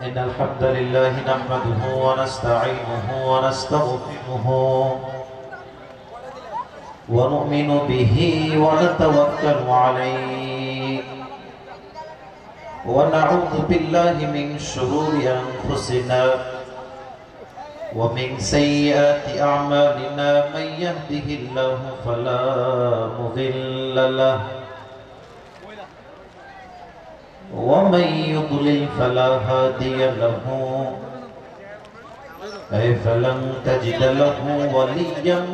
إن الحمد لله نحمده ونستعينه ونستغفره ونؤمن به ونتوكل عليه ونعوذ بالله من شرور أنفسنا ومن سيئات أعمالنا من يهده الله فلا مضل له ومن يضلل فلا هادي له أي فلن تجد له وليا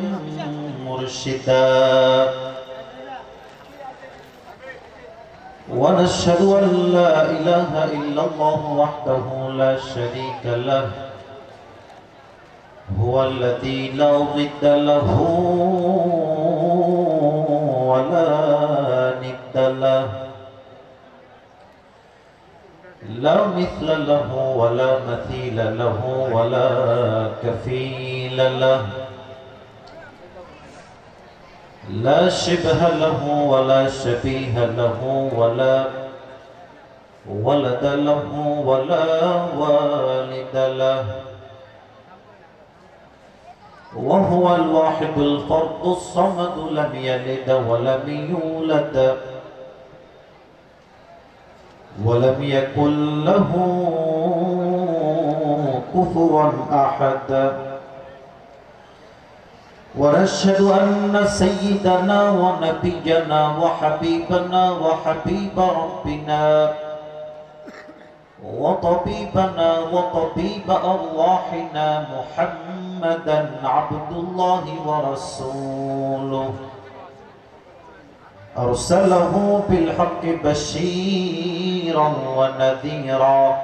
مرشدا ونشهد أن لا إله إلا الله وحده لا شريك له هو الذي لا ضد له ولا ند له لا مثل له ولا مثيل له ولا كفيل له لا شبه له ولا شبيه له ولا ولد له ولا والد له وهو الواحد الفرد الصمد لم يلد ولم يولد ولم يكن له كفوا أحد ونشهد أن سيدنا ونبينا وحبيبنا وحبيب ربنا وطبيبنا وطبيب أرواحنا محمدا عبد الله ورسوله أرسله بالحق بشيرا ونذيرا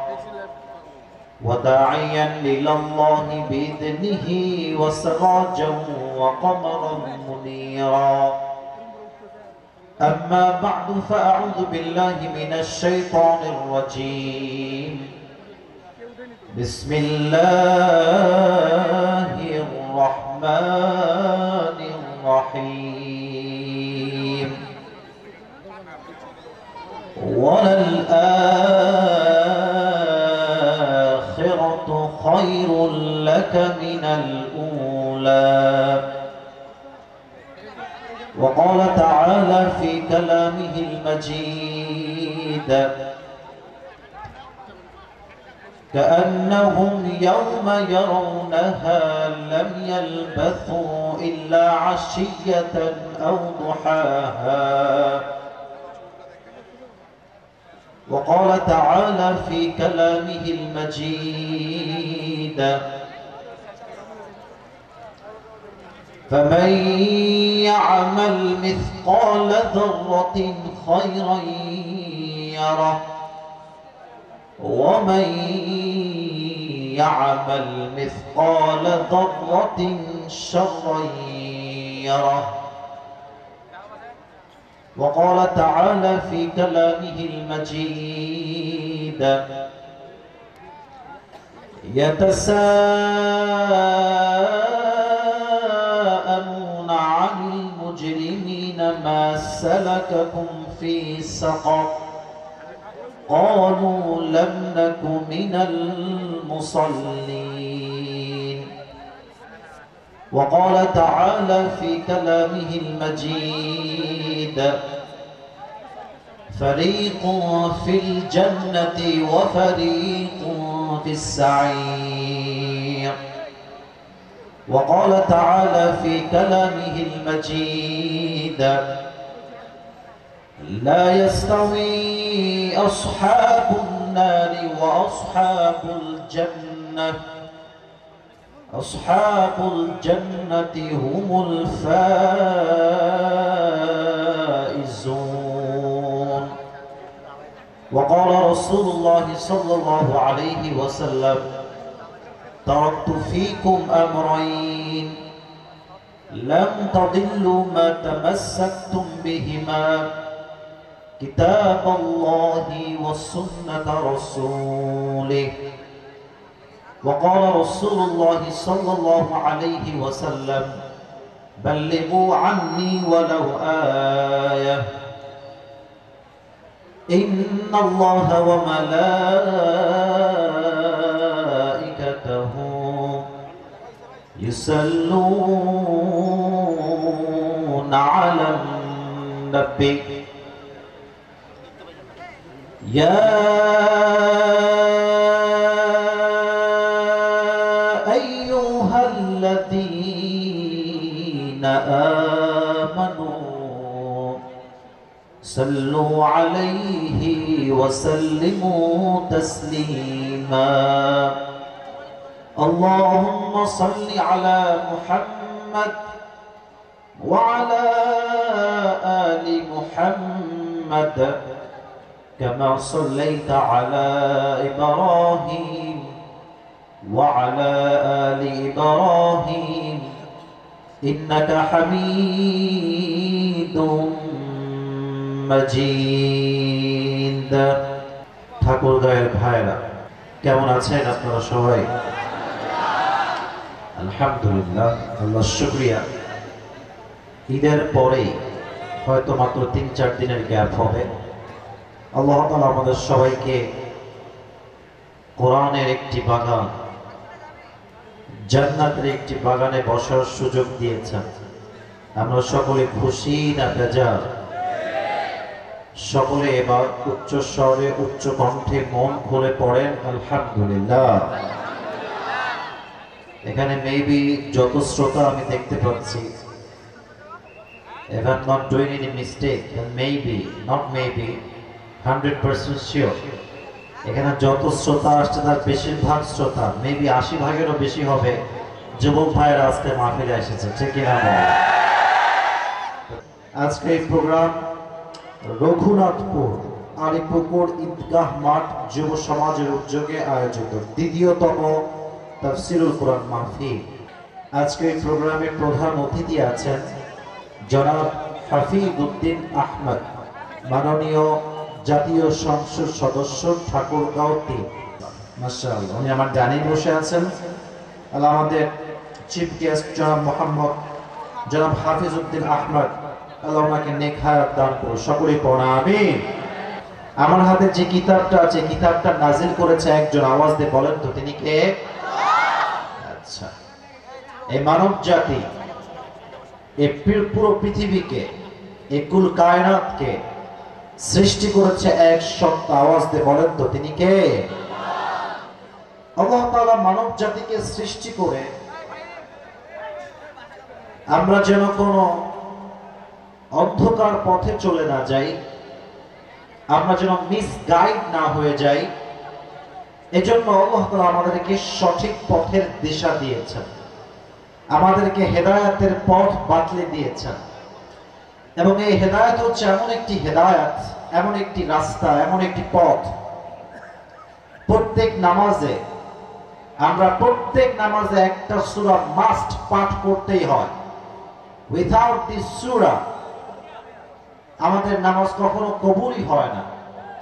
وداعيا إلى الله بإذنه وسراجا وقمرا منيرا أما بعد فأعوذ بالله من الشيطان الرجيم بسم الله الرحمن الرحيم وللآخرة خير لك من الأولى وقال تعالى في كلامه المجيد كأنهم يوم يرونها لم يلبثوا إلا عشية أو ضحاها وقال تعالى في كلامه المجيد فمن يعمل مثقال ذرة خيرا يره ومن يعمل مثقال ذرة شرا يره وقال تعالى في كلامه المجيد يتساءلون عن المجرمين ما سلككم في سقر قالوا لم نك من المصلين وقال تعالى في كلامه المجيد فريق في الجنة وفريق في السعير وقال تعالى في كلامه المجيد لا يستوي أصحاب النار وأصحاب الجنة أصحاب الجنة هم الفائزون وقال رسول الله صلى الله عليه وسلم تركت فيكم أمرين لم تضلوا ما تمسكتم بهما كتاب الله وسنة رسوله وقال رسول الله صلى الله عليه وسلم بلغوا عني ولو آية إن الله وملائكته يصلون على النبي يا أيها الذين آمنوا صلوا عليه وسلموا تسليما اللهم صل على محمد وعلى آل محمد كما صليت على إبراهيم وعلى آل إبراهيم إنك حميد مجيد ঠাকুরগাঁয়ের ভাইরা কেমন আছেন আপনারা সবাই? আলহামদুলিল্লাহ, আল্লাহর শুকরিয়া। ঈদের পরেই হয়তো মাত্র ৩-৪ দিনের গ্যাপ হবে। আল্লাহ তাআলা আমাদের সবাইকে কোরআনের একটি বাগান, জান্নাতের একটি বাগানে বসার সুযোগ দিয়েছেন। আমরা সকলে খুশি না বেজার? সকলে এবার উচ্চ স্বরে উচ্চ কণ্ঠে মন খুলে পড়েন আলহামদুলিল্লাহ। এখানে মেবি যত শ্রোতা আমি দেখতে পাচ্ছি, if I'm not doing any mistake, then maybe, not maybe, 100% sure, এখানে যত শ্রোতা আসছে তার বেশিরভাগ শ্রোতা, মেবি ৮০ ভাগেরও বেশি হবে যুবক ভাইয়েরা আজকে মাহফিলে এসেছে, ঠিক কিনা বলেন? আজকে এই প্রোগ্রাম রঘুনাথপুর আলীপুকুর ঈদগাহ মাঠ যুব সমাজের উদ্যোগে আয়োজিত দ্বিতীয়তম তাফসীরুল কোরআন মাহফিল। আজকে এই প্রোগ্রামে প্রধান অতিথি আছেন জনাব হাফিজউদ্দিন আহমদ, মাননীয় জাতীয় সংসদ সদস্য, ঠাকুরগাঁও ৩। মাশাআল্লাহ, উনি আমার ডানে বসে আছেন। আল্লাহ আমাদের চিফ গেস্ট জনাব হাফিজউদ্দিন আহমদ, আল্লাহ ওনাকে নেক হায়াত দান করুন। সকলেই পড়া আমিন। আমার হাতে যে কিতাবটা আছে, কিতাবটা নাজিল করেছে একজন, আওয়াজ দিয়ে বলেন তো তিনি কে? আচ্ছা, এই মানব জাতি, এই পুরো পৃথিবীকে, এই কুল কায়নাতকে সৃষ্টি করেছে এক সত্তা, আওয়াজ দিয়ে বলেন তো তিনি কে? আল্লাহ তাআলা মানব জাতিকে সৃষ্টি করে আমরা যেন কোনো অন্ধকার পথে চলে না যাই, আমরা যেন মিসগাইড না হয়ে যাই, এজন্য আল্লাহ তাআলা আমাদেরকে সঠিক পথের দিশা দিয়েছেন, আমাদেরকে হেদায়েতের পথ বাতলে দিয়েছেন। এবং এই হেদায়েত হচ্ছে এমন একটি হেদায়েত, এমন একটি রাস্তা, এমন একটি পথ, প্রত্যেক নামাজে একটা সূরা মাস্ট পাঠ করতেই হয়। উইথাউট দিস সূরা আমাদের নামাজ কখনো কবুলই হয় না।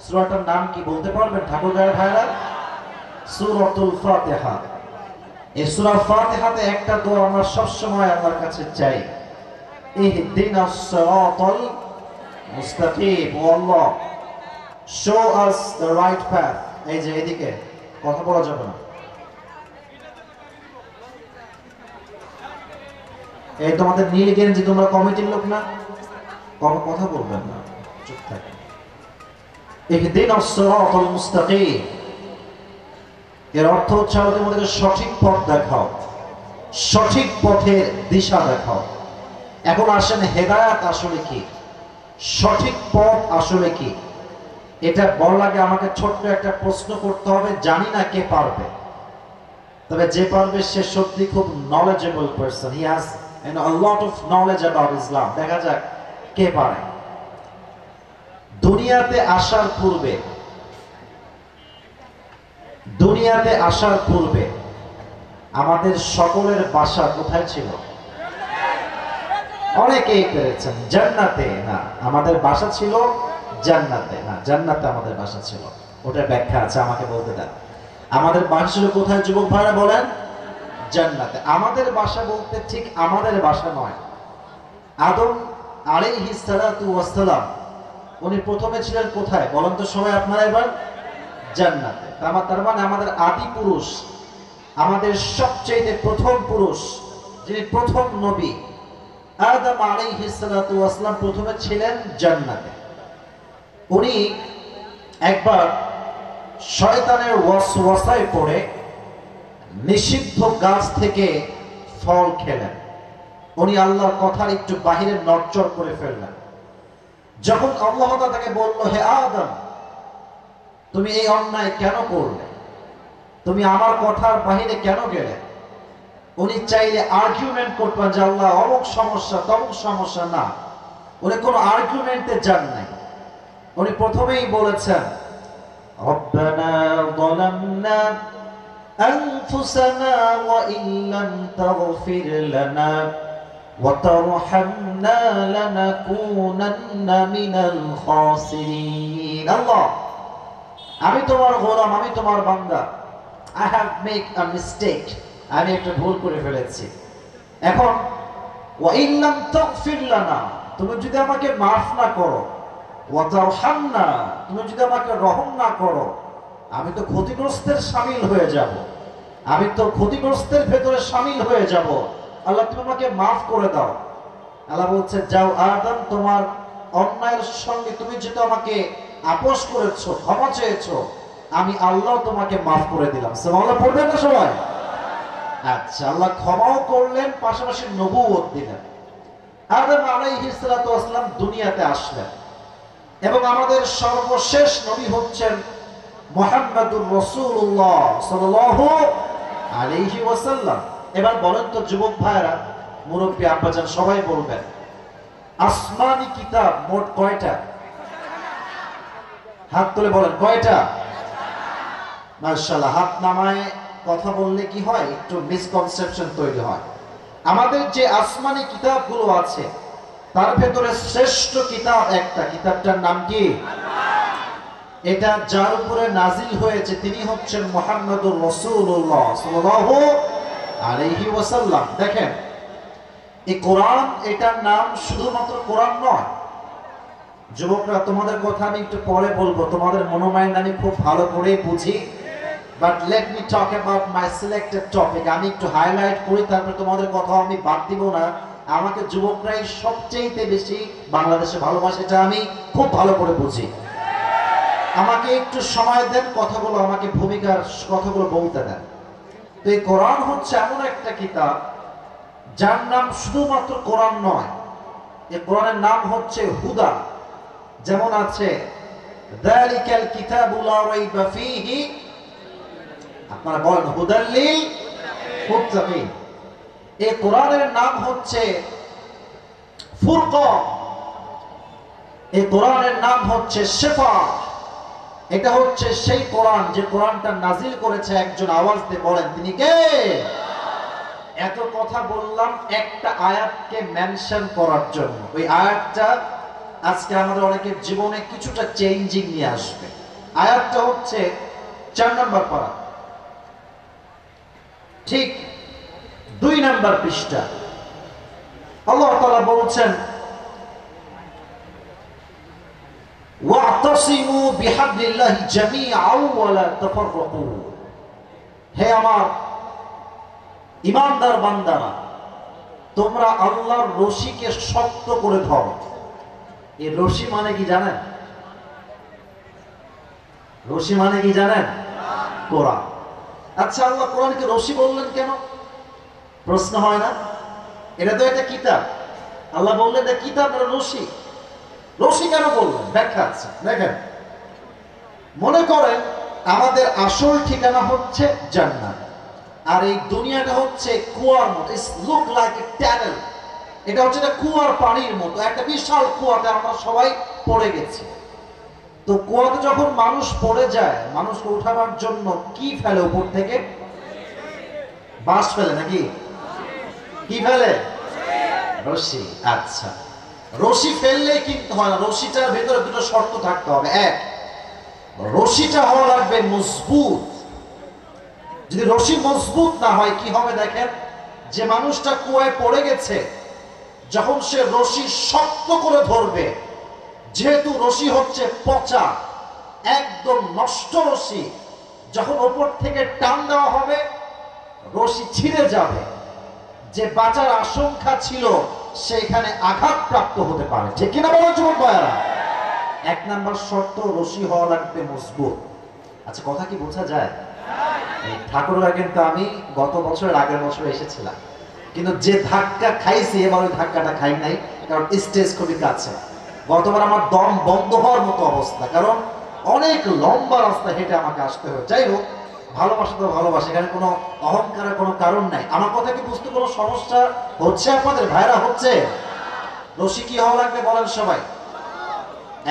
সূরাটার নাম কি বলতে পারবেন ঠাকুরগাঁয়ের ভাইরা? সূরাতুল ফাতিহা। এই সূরা ফাতিহাতে একটা দোয়া আমরা সবসময় আল্লাহর কাছে চাই, ইহদিনাস সিরাতাল মুস্তাকিম, O Allah show us the right path. এই যে এদিকে কথা বলা যাবে না, এই তোমাদের নীল গেঞ্জি, তোমরা কমিটির লোক না, কথা বলবেন না, চুপ থাকেন। ইহদিনাস সিরাতাল মুস্তাকিম এর অর্থ হচ্ছে আমাদেরকে সঠিক পথ দেখাও, সঠিক পথের দিশা দেখাও। এখন আসেন, হেদায়েত আসলে কি, সঠিক পথ আসলে কি, এটা বলার আগে আমাকে ছোট্ট একটা প্রশ্ন করতে হবে। জানি না কে পারবে, তবে যে পারবে সে সত্যি খুব knowledgeable person, he has a lot of knowledge about Islam। দেখা যাক কে পারে। দুনিয়াতে আসার পূর্বে আমাদের সকলের বাসা কোথায় ছিল? অনেকেই পেরেছেন জান্নাতে। না, আমাদের বাসা ছিল জান্নাতে। না, জান্নাতে আমাদের বাসা ছিল, ওটার ব্যাখ্যা আছে, আমাকে বলতে দেন। আমাদের বাসা ছিল কোথায় যুবক ভাইরা বলেন? জান্নাতে। আমাদের বাসা বলতে ঠিক আমাদের বাসা নয়। আদম আলাইহিস সালাতু ওয়াস সালাম উনি প্রথমে ছিলেন কোথায় বলেন তো সবাই আপনারা এবার? জান্নাতে। তার মানে আমাদের আদি পুরুষ, আমাদের সবচেয়ে প্রথম পুরুষ যিনি প্রথম নবী আদম আলাইহিস সালাতু ওয়াস সালাম প্রথমে ছিলেন জান্নাতে। উনি একবার শয়তানের ওয়াসওয়াসায় পড়ে নিষিদ্ধ গাছ থেকে ফল খেলেন। উনি আল্লাহর কথার একটু বাহিরে নড়চড় করে ফেললেন। যখন আল্লাহ তাকে বলল, হে আদম, তুমি এই অন্যায় কেন করলে, তুমি আমার কথার বাহিরে কেন গেলে? উনি চাইলে আর্গুমেন্ট করতেন যে আল্লাহ অমুক সমস্যা তমুক সমস্যা, না, উনি কোনো আর্গুমেন্টে যান নাই। উনি প্রথমেই বলেছেন, রব্বানা যালামনা আনফুসানা ওয়া ইল্লাম তাগফির লানা ওয়া তারহামনা লানাকুনান্না মিনাল খাসিরিন। আল্লাহ, আমি তোমার গোলাম, আমি তোমার বান্দা। I have made a mistake, আমি একটা ভুল করে ফেলেছি। এখন ওয়া ইল্লাম তাগফির লানা, তুমি যদি আমাকে মাফ না করো, ওয়া তারহামনা, তুমি যদি আমাকে রহম না করো, আমি তো ক্ষতিগ্রস্তের শামিল হয়ে যাব, আমি তো ক্ষতিগ্রস্তের ভেতরে শামিল হয়ে যাব। আল্লাহ, তুমি আমাকে মাফ করে দাও। আল্লাহ বলছে, যাও আদম, তোমার অন্যায়ের সঙ্গে তুমি যেটা আমাকে আপোষ করেছো, ক্ষমা চেয়েছো, আমি আল্লাহ তোমাকে মাফ করে দিলাম। সুবহানাল্লাহ পড়বেন না সবাই? আচ্ছা, আল্লাহ ক্ষমাও করলেন, পাশাপাশি নবুয়ত দিলেন। আদম আলাইহিস সালাতু ওয়াস সালাম দুনিয়াতে আসলেন এবং আমাদের সর্বশেষ নবী হচ্ছেন মুহাম্মাদুর রাসূলুল্লাহ সাল্লাল্লাহু আলাইহি ওয়াসাল্লাম। এবার বলেন তো যুবক ভাইরা, মুরব্বী আব্বাজান সবাই বলবেন, আসমানি কিতাব মোট কয়টা? হাত তুলে বলেন কয়টা? মাশাআল্লাহ। হাত নামায় কথা বললে কি হয়, একটু মিসকনসেপশন তৈরি হয়। আমাদের যে আসমানি কিতাবগুলো আছে তার ভেতরে শ্রেষ্ঠ কিতাব একটা, কিতাবটার নাম কি? এটা যার উপরে নাজিল হয়েছে তিনি হচ্ছেন মুহাম্মাদুর রাসূলুল্লাহ সাল্লাল্লাহু আলাইহি ওয়াসাল্লাম। দেখেন, এই কোরআন, এটার নাম শুধুমাত্র কোরআন নয়। যুবকরা, তোমাদের কথা আমি একটু পরে বলবো, তোমাদের মনোমাইন্ড আমি খুব ভালো করে বুঝি, but let me talk about my selected topic. আমি একটু হাইলাইট করি, তারপরে তোমাদের কথা আমি বাদ দিব না। আমাকে যুবকরাই সবচেয়ে বেশি বাংলাদেশে ভালোবাসে, এটা আমি খুব ভালো করে বুঝি। আমাকে একটু সময় দেন, কথাগুলো আমাকে ভূমিকার কথাগুলো বলতে দেন। তো এই কোরআন হচ্ছে এমন একটা কিতাব যার নাম শুধুমাত্র কোরআন নয়, এই কোরআনের নাম হচ্ছে হুদা। যেমন আছে যালিকাল কিতাবু লা রাইবা ফীহি, আপনারা বলেন হুদাল লিল মুত্তাকিন। এই কোরআনের নাম হচ্ছে ফুরকান, এই কোরআনের নাম হচ্ছে শিফা। এটা হচ্ছে সেই কোরআন যে কোরআনটা নাজিল করেছে একজন, আওয়াজ দিয়ে বলেন তিনি কে? এত কথা বললাম একটা আয়াতকে মেনশন করার জন্য। ওই আয়াতটা আজকে আমাদের অনেকের জীবনে কিছুটা চেঞ্জিং নিয়ে আসবে। আয়াতটা হচ্ছে 4 নম্বর পারা, ঠিক 2 নম্বর পৃষ্ঠা। আল্লাহ তাআলা বলছেন, ওয়া'তাসিমু বিহাবলিল্লাহি জামিআন ওয়া লা তাফাররাকু। হে আমার ঈমানদার বান্দারা, তোমরা আল্লাহর রশিকে শক্ত করে ধরো। এই রশি মানে কি জানেন? রশি মানে কি জানেন? কোরআন। আচ্ছা, আল্লাহ কোরআনকে রশি বললেন কেন? প্রশ্ন হয় না? এটা তো একটা কিতাব। আল্লাহ বললেন এটা কিতাব, এটা রশি। রশি কেন বললেন? ব্যাখ্যা আছে, দেখেন। মনে করেন আমাদের আসল ঠিকানা হচ্ছে জান্নাত, আর এই দুনিয়াটা হচ্ছে কুয়ার মতো। It's look like a tunnel. এটা হচ্ছে একটা কুয়ার পানির মতো, একটা বিশাল কুয়াতে আমরা সবাই পড়ে গেছি। তো কুয়াতে যখন মানুষ পড়ে যায়, মানুষকে উঠাবার জন্য কি ফেলে উপর থেকে? বাঁশ ফেলে নাকি? কি ফেলে? রশি। আচ্ছা, রশি ফেললে কিন্তু হয় না, রশিটার ভেতরে দুটো শর্ত থাকতে হবে। এক, রশিটা হওয়া লাগবে মজবুত। যদি রশি মজবুত না হয় কি হবে দেখেন, যে মানুষটা কুয়ায় পড়ে গেছে, যখন সে রশি শক্ত করে ধরবে, যেহেতু রশি হচ্ছে পচা, একদম নষ্ট রশি, যখন ওপর থেকে টান দেওয়া হবে রশি ছিঁড়ে যাবে। যে বাঁচার আশঙ্কা ছিল সেখানে আঘাতপ্রাপ্ত হতে পারে, ঠিক কিনা বলো যুবক ভাইয়েরা? 1 নাম্বার শর্ত, রশি হওয়া লাগবে মজবুত। আচ্ছা, কথা কি বোঝা যায়? ঠাকুররা কিন্তু আমি গত বছরের আগের বছর এসেছিলাম, কিন্তু যে ধাক্কা খাইছি এবার ওই ধাক্কাটা খাই নাই, কারণ স্টেজ খুবই কাছে। গতবার আমার দম বন্ধ হওয়ার মতো অবস্থা, কারণ অনেক লম্বা রাস্তা হেঁটে আমাকে আসতে হয়। যাই হোক, ভালোবাসা তো ভালোবাসা, এখানে কোনো অহংকারের কোনো কারণ নাই। আমার কথা কি বুঝতে কোনো সমস্যা হচ্ছে আপনাদের ভাইরা? হচ্ছে? রশি কি হওয়া লাগবে বলেন সবাই,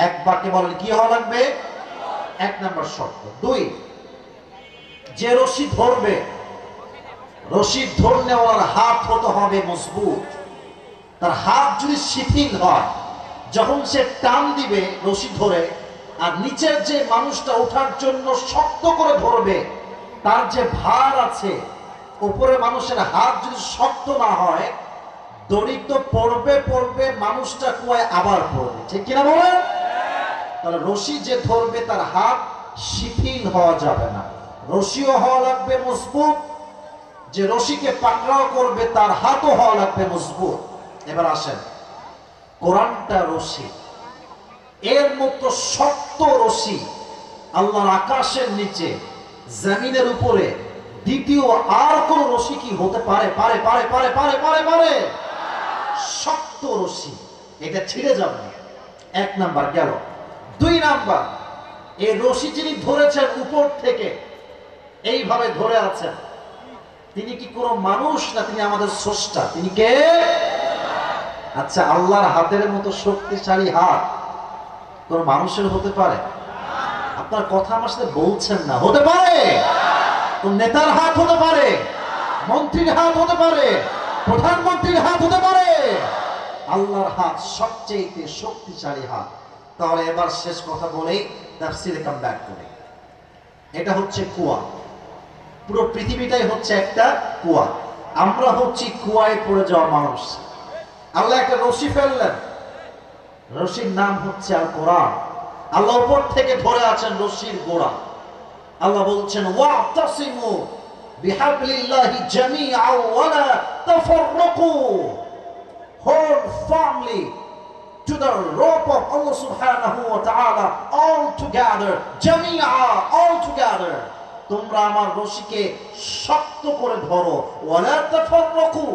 এক বাক্যে বলেন কি হওয়া লাগবে? 1 নাম্বার শর্ত। 2, যে রশি ধরবে, রশি ধরনেওয়ালার হাত হতে হবে মজবুত। তার হাত যদি শিথিল হয়, যখন সে টান দিবে রশি ধরে, আর নিচের যে মানুষটা ওঠার জন্য শক্ত করে ধরবে, তার যে ভার আছে, উপরে মানুষের হাত যদি শক্ত না হয়, দড়ি তো পড়বে পড়বে, মানুষটা কুয়ায় আবার পড়বে, ঠিক কিনা বলেন? তাহলে রশি যে ধরবে তার হাত শিথিল হওয়া যাবে না, রশিও হওয়া লাগবে মজবুত। যে রশিকে পাকড়াও করবে তার হাতও হওয়া লাগবে মজবুত। এবার আসেন, কোরআনটা রশি, এর মতো শক্ত রশি আল্লাহর আকাশের নিচে জমিনের উপরে দ্বিতীয় আর কোন রশি কি হতে পারে? পারে পারে পারে পারে পারে পারে শক্ত রশি, এটা ছিঁড়ে যাবে। 1 নাম্বার গেল। 2 নাম্বার, এই রশি যিনি ধরেছেন উপর থেকে এইভাবে ধরে আছেন, তিনি কি কোনো মানুষ না তিনি আমাদের স্রষ্টা? তিনি কে? আচ্ছা, আল্লাহর হাতের মতো শক্তিশালী হাত কোন মানুষের হতে পারে? আপনার কথা আমার সাথে বলছেন না। হতে পারে? কোন নেতার হাত হতে পারে, মন্ত্রীর হাত হতে পারে, প্রধানমন্ত্রীর হাত হতে পারে। আল্লাহর হাত সবচেয়ে শক্তিশালী হাত। তাহলে এবার শেষ কথা বলেই তাফসীরে কাম ব্যাক করি। এটা হচ্ছে কুয়া, পুরো পৃথিবীটাই হচ্ছে একটা কুয়া। আমরা হচ্ছি কুয়ায় পড়ে যাওয়া মানুষ। আল্লাহ একটা রশি ফেললেন, রশির নাম হচ্ছে আল কোরআন। আল্লাহ উপর থেকে ধরে আছেন রশির গোড়া। আল্লাহ বলছেন ওয়াতাসিমু বিহাবলিল্লাহি জামিআ ওয়া লা তাফাররাকু, hold firmly to the rope of Allah subhanahu wa ta'ala all together, জামিআ all together। তোমরা আমার রশিকে শক্ত করে ধরো, ওয়া লা তাফাররাকু,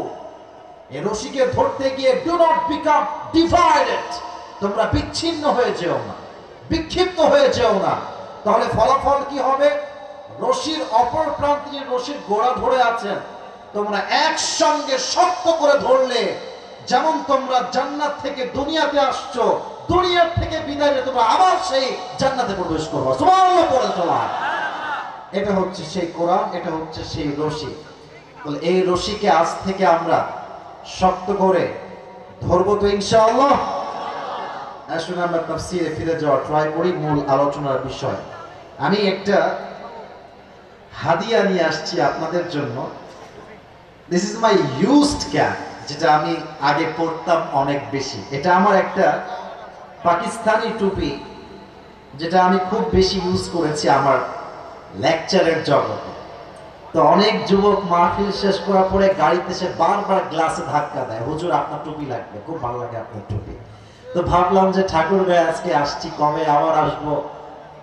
এই রশিকে ধরতে গিয়ে do not become divided, তোমরা বিচ্ছিন্ন হয়ে যেও না, বিক্ষিপ্ত হয়ে যেও না। তাহলে ফলাফল কি হবে? রশির অপর প্রান্তে রশির গোড়া ধরে আছেন, তোমরা একসঙ্গে শক্ত করে ধরলে, যেমন তোমরা জান্নাত থেকে দুনিয়াতে আসছো, দুনিয়ার থেকে বিদায় নিয়ে তোমরা আবার সেই জান্নাতে প্রবেশ করবে। সুবহানাল্লাহ পড়ে সবাই। এটা হচ্ছে সেই কোরআন, এটা হচ্ছে সেই রশি। তাহলে এই রশিকে আজ থেকে আমরা শক্ত করে ধরবো তো ইনশাআল্লাহ। আসুন আমরা তাফসীরে ফিরে যাওয়ার ট্রাই করি মূল আলোচনার বিষয়। আমি একটা হাদিয়া নিয়ে আসছি আপনাদের জন্য। This is my used cap, যেটা আমি আগে পড়তাম অনেক বেশি। এটা আমার একটা পাকিস্তানি টুপি, যেটা আমি খুব বেশি ইউজ করেছি আমার লেকচারের জগতে। তো অনেক যুবক মাহফিল শেষ করার পরে গাড়িতে এসে বারবার গ্লাসে ধাক্কা দেয়, হুজুর আপনার টুপি লাগবে, খুব ভালো লাগে আপনার টুপি। তো ভাবলাম যে ঠাকুর ভাই আজকে আসছি, কবে আবার আসবো,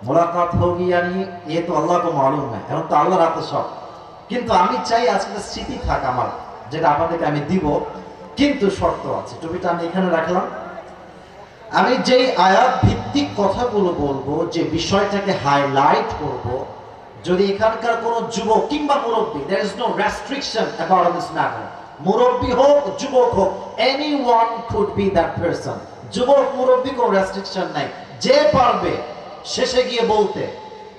মোলাকাত হোগি यानी ये तो अल्लाह को मालूम है, এখন তো আল্লাহর হাতে সব। কিন্তু আমি চাই আজকে স্মৃতি থাক আমার, যেটা আপনাদেরকে আমি দিব, কিন্তু শর্ত আছে। টুপিটা আমি এখানে রাখলাম। আমি যেই আয়াত ভিত্তিক কথাগুলো বলবো, যে বিষয়টাকে হাইলাইট করব, যদি এখানকার কোন যুবক কিংবা মুরব্বী, there is no restriction about this matter, মুরব্বী হোক যুবক হোক, anyone could be that person, যুবক মুরব্বী কোনো রেস্ট্রিকশন নাই, যে পারবে শেষে গিয়ে বলতে,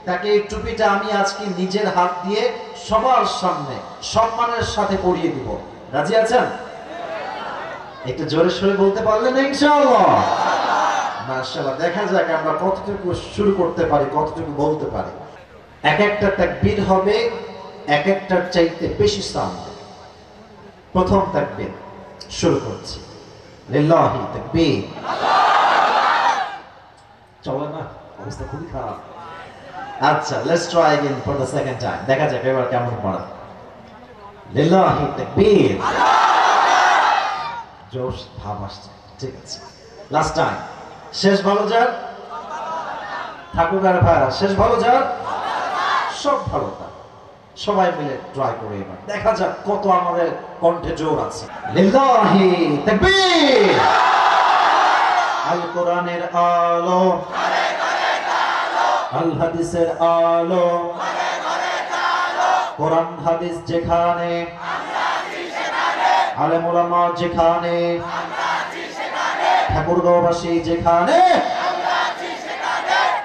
তাকে এই টুপিটা আমি আজকে নিজের হাত দিয়ে সবার সামনে সম্মানের সাথে পরিয়ে দিব। রাজি আছেন? একটু জোরে সোরে বলতে পারলেন ইনশাআল্লাহ? মাশাআল্লাহ। দেখা যাক আমরা কতটুকু শুরু করতে পারি, কতটুকু বলতে পারি। এক একটা তাকবীর হবে এক একটার চাইতে বেশি সাউন্ড। প্রথম তাকবীর শুরু করছি, লিল্লাহি তাকবীর। চলে না, অবস্থা খুবই খারাপ। আচ্ছা, let's try again for the second time. দেখা যাক এবার কেমন পড়া। লিল্লাহি তাকবীর। জোশ ভাব আসছে, ঠিক আছে। লাস্ট টাইম, শেষ ভালো যার থাকুক আর ভাইরা, শেষ ভালো যার সব ভালো তার। সবাই মিলে ট্রাই করে এবার দেখা যাক কত আমাদের কণ্ঠে জোর আছে। লিল্লাহি তাকবীর। আল কোরআনের আলো, আল হাদিসের আলো, কোরআন হাদিস যেখানে, আলেম ওলামা যেখানে, ঠাকুরগাঁওবাসী যেখানে,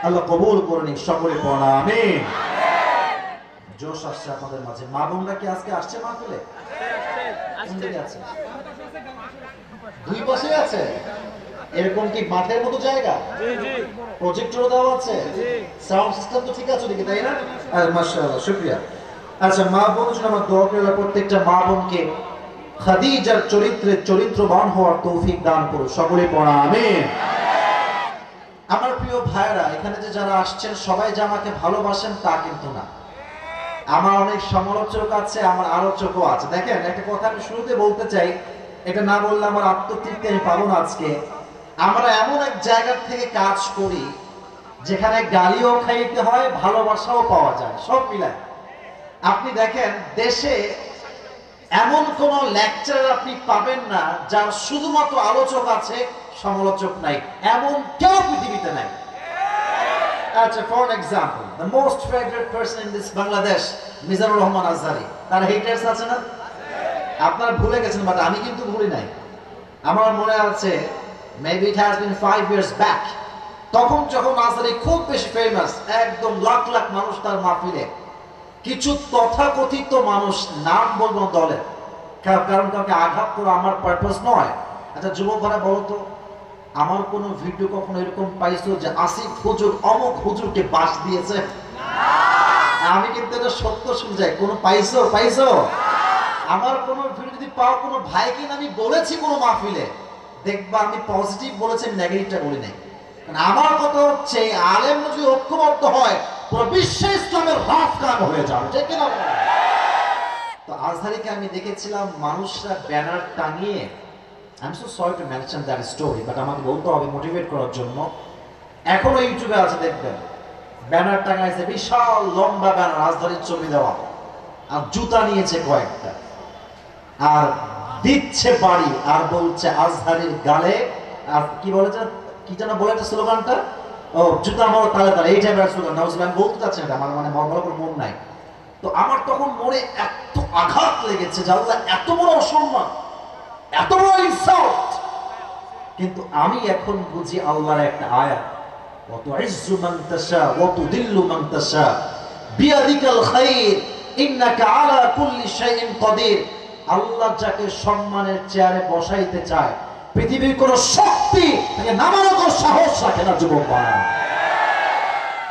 আল্লাহ কবুল করে নিক, সকলে পড়া আমিন। জোশ আসছে আপনাদের মাঝে। মা বোনরা কি আজকে আসছে মাহফিলে? আছে, দুই পাশে আছে। এরকম কি মাঠের মতো জায়গা? প্রজেক্টর দেওয়া আছে, সাউন্ড সিস্টেম তো ঠিক আছে ওদিকে, তাই না? মাশাআল্লাহ, শুকরিয়া। আচ্ছা, মা বোন জন্য আমার দোয়া করে প্রত্যেকটা মা বোনকে খাদিজার চরিত্রে চরিত্রবান হওয়ার তৌফিক দান করো, সকলে পড়া আমিন। আমার প্রিয় ভাইরা, এখানে যে যারা আসছেন সবাই যে আমাকে ভালোবাসেন তা কিন্তু না। আমার অনেক সমালোচক আছে, আমার আলোচকও আছে। দেখেন, একটা কথা আমি শুরুতে বলতে চাই, এটা না বললে আমার আত্মতৃপ্তি আমি পাবো না আজকে। আমরা এমন এক জায়গা থেকে কাজ করি যেখানে গালিও খাইতে হয়, ভালোবাসাও পাওয়া যায়, সব মিলায়। আপনি দেখেন, দেশে এমন কোন লেকচারার আপনি পাবেন না যার শুধুমাত্র আলোচক আছে, সমালোচক নাই, এমন কেউ পৃথিবীতে নাই। আচ্ছা, for example, the most favorite person in this Bangladesh, Mizanur Rahman Azhari, তার হেটার্স আছে না? আপনারা ভুলে গেছেন, বাট আমি কিন্তু ভুলি নাই। আমার মনে আছে, maybe it has been 5 years back, তখন যখন আজহারি খুব বেশি ফেমাস, একদম লাখ লাখ মানুষ তার মাহফিলে, কিছু তথাকথিত মানুষ, নাম বলবো দলের, কারণ কাউকে আঘাত করা আমার পারপাস নয়। আচ্ছা যুবক ভাইরা বলো তো, আমার কোন ভিডিও কখনো এরকম পাইছো যে আসিফ হুজুর অমুক হুজুরকে বাস দিয়েছে? আমি কিন্তু এটা সত্য শুনজাই, কোন পাইছো? আমার কোন ভিডিও যদি পাও, কোন ভাইকে আমি বলেছি কোন মাহফিলে, দেখবা আমি পজিটিভ বলেছি, আমি নেগেটিভটা বলি নাই। আমার কথা হচ্ছে, আলেম যদি ঐক্যবদ্ধ হয়, পুরো বিশ্ব ইসলামের রাত কায়েম হয়ে যাবে, ঠিক কিনা? তো আজহারিকে আমি দেখেছিলাম মানুষরা ব্যানার টাঙিয়ে, I'm so sorry to mention that story, but আমাকে বলতে হবে মোটিভেট করার জন্য। এখনো ইউটিউবে আছে, দেখবেন, ব্যানার টাঙাইছে, বিশাল লম্বা ব্যানার, আজহারির ছবি দেওয়া, আর জুতা নিয়েছে কয়েকটা, আর দিচ্ছে বাড়ি, আর বলছে আজহারির গালে, আর কি বলেছে, কি যেন বলে একটা স্লোগানটা, ও জুতা আমার তালে তালে, এই টাইপের স্লোগান। আমি বলতে চাচ্ছি না, আমার মানে ভালো করে মন নাই। তো আমার তখন মনে এত আঘাত লেগেছে যে আল্লাহ, এত বড় অসম্মান, এত বড় ইনসাল্ট। কিন্তু আমি এখন বুঝি আল্লাহর একটা আয়াত, ওয়া তুইজ্জু মান তাশা ওয়া তুদিল্লু মান তাশা বিয়াদিকাল খায়র ইন্নাকা আলা কুল্লি শাইইন কাদির। আল্লাহ যাকে সম্মানের চেয়ারে বসাইতে চায়, পৃথিবীর কোন শক্তি তাকে নামানোর কোনো সাহস রাখে না, যুবক ভাই।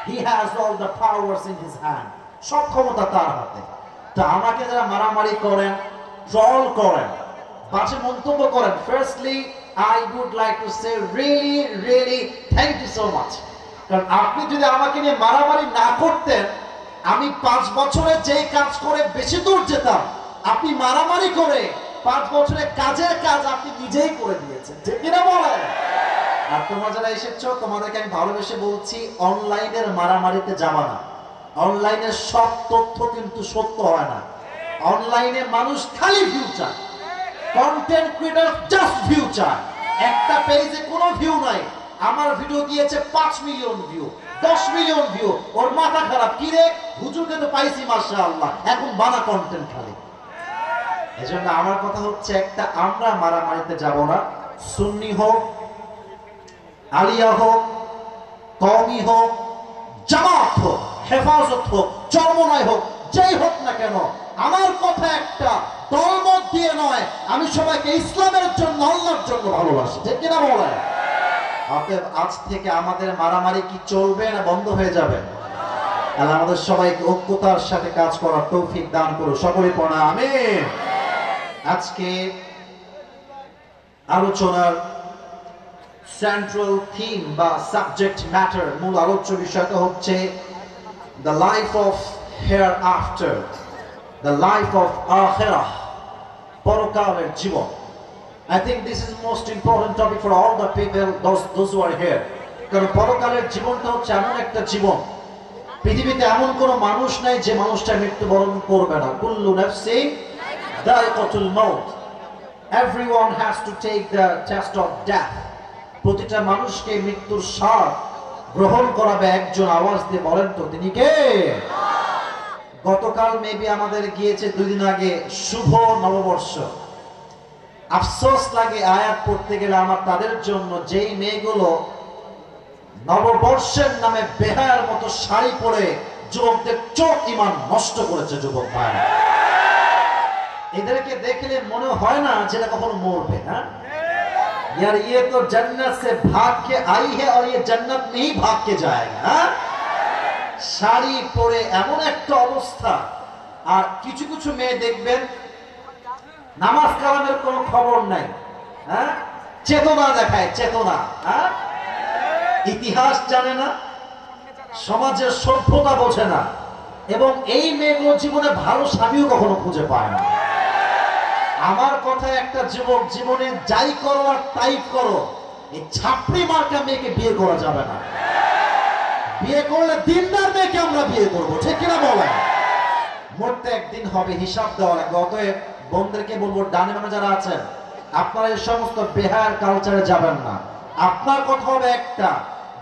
He has all the powers in his hand, সব ক্ষমতা তার হাতে। তো আমাকে যারা মারামারি করেন, ট্রল করেন, বাজে মন্তব্য করেন, firstly I would like to say really thank you so much, কারণ আপনি যদি আমাকে নিয়ে মারামারি না করতেন, আমি 5 বছরে যেই কাজ করে বেশি দূর যেতাম, আপনি মারামারি করে 5 বছরে কাজের কাজ আপনি নিজেই করে দিয়েছেন, ঠিক কিনা বলেন? আর তোমরা যারা এসেছো, তোমাদেরকে আমি ভালোবেসে বলছি, অনলাইনের মারামারিতে যাবা না। অনলাইনের সব তথ্য কিন্তু সত্য হয় না। অনলাইনে মানুষ খালি ভিউ চায়, কন্টেন্ট ক্রিয়েটর জাস্ট ভিউ চায়। একটা পেজে কোনো ভিউ নাই, আমার ভিডিও দিয়েছে 5 মিলিয়ন ভিউ, 10 মিলিয়ন ভিউ, ওর মাথা খারাপ, কি রে হুজুরকে তো পাইছি মাশাআল্লাহ, এখন বানা কন্টেন্ট খালি। এজন্য আমার কথা হচ্ছে একটা, আমরা মারামারিতে যাব না। সুন্নি হোক, আলিয়া হোক, কওমি হোক, জামাত হোক, হেফাজত হোক, চরমনাই হোক, যেই হোক না কেন, আমার কথা একটা, দলমত দিয়ে নয়, আমি সবাইকে ইসলামের জন্য, আল্লাহর জন্য ভালোবাসি, ঠিক কিনা বলেন? অতএব আজ থেকে আমাদের মারামারি কি চলবে না বন্ধ হয়ে যাবে? আল্লাহ আমাদের সবাইকে ঐক্যতার সাথে কাজ করার তৌফিক দান করুন, সকলে পড়া আমিন। আজকে আলোচনার সেন্ট্রাল থিম বা সাবজেক্ট ম্যাটার, মূল আলোচ্য বিষয়টা হচ্ছে the life of hereafter, the life of আখিরাহ, পরকালের জীবন। I think this is most important topic for all the people, those who are here. কারণ পরকালের জীবনটা হচ্ছে এমন একটা জীবন, পৃথিবীতে এমন কোনো মানুষ নাই যে মানুষটা মৃত্যুবরণ করবে না। কুল্লু নাফসিন যায়কাতুল মাউত, everyone has to take the test of death. প্রতিটা মানুষকে মৃত্যুর স্বাদ গ্রহণ করাবে একজন। আওয়াজ দিয়ে বলেন তো তিনি কে? গতকাল মেবি আমাদের গিয়েছে 2 দিন আগে শুভ নববর্ষ। আফসোস লাগে আয়াত পড়তে গেলে আমার তাদের জন্য, যেই মেয়েগুলো নববর্ষের নামে বেহায়ার মতো শাড়ি পরে যুবকদের চোখ ইমান নষ্ট করেছে। যুবক ভাইরা, এদেরকে দেখলে মনে হয় না যেটা কখনো মরবে। হ্যাঁ, यार ये तो जन्नत से भाग के आई है और ये जन्नत में ही भाग के जाएगा। हाँ? শাড়ি পরে এমন একটা অবস্থা। আর কিছু কিছু মেয়ে দেখবেন নামাজ কালামের কোনো খবর নাই। হ্যাঁ, চেতনা দেখায়, চেতনা। হ্যাঁ, ইতিহাস জানে না, সমাজের সভ্যতা বোঝে না, এবং এই মেয়েগুলো জীবনে ভালো স্বামীও কখনো খুঁজে পায় না। আমার কথা, একটা যুবক জীবনে যাই করো আর তাই করো, এই ছাপড়ি মার্কা মেয়েকে বিয়ে করা যাবে না। বিয়ে করলে দিনদার মেয়েকে আমরা বিয়ে করবো, ঠিক কিনা বলেন? মরতে একদিন হবে, হিসাব দেওয়া লাগবে। অতএব বোনদেরকে বলবো, ডানে বামে যারা আছেন, আপনারা এই সমস্ত বেহায়ার কালচারে যাবেন না। আপনার কথা হবে একটা,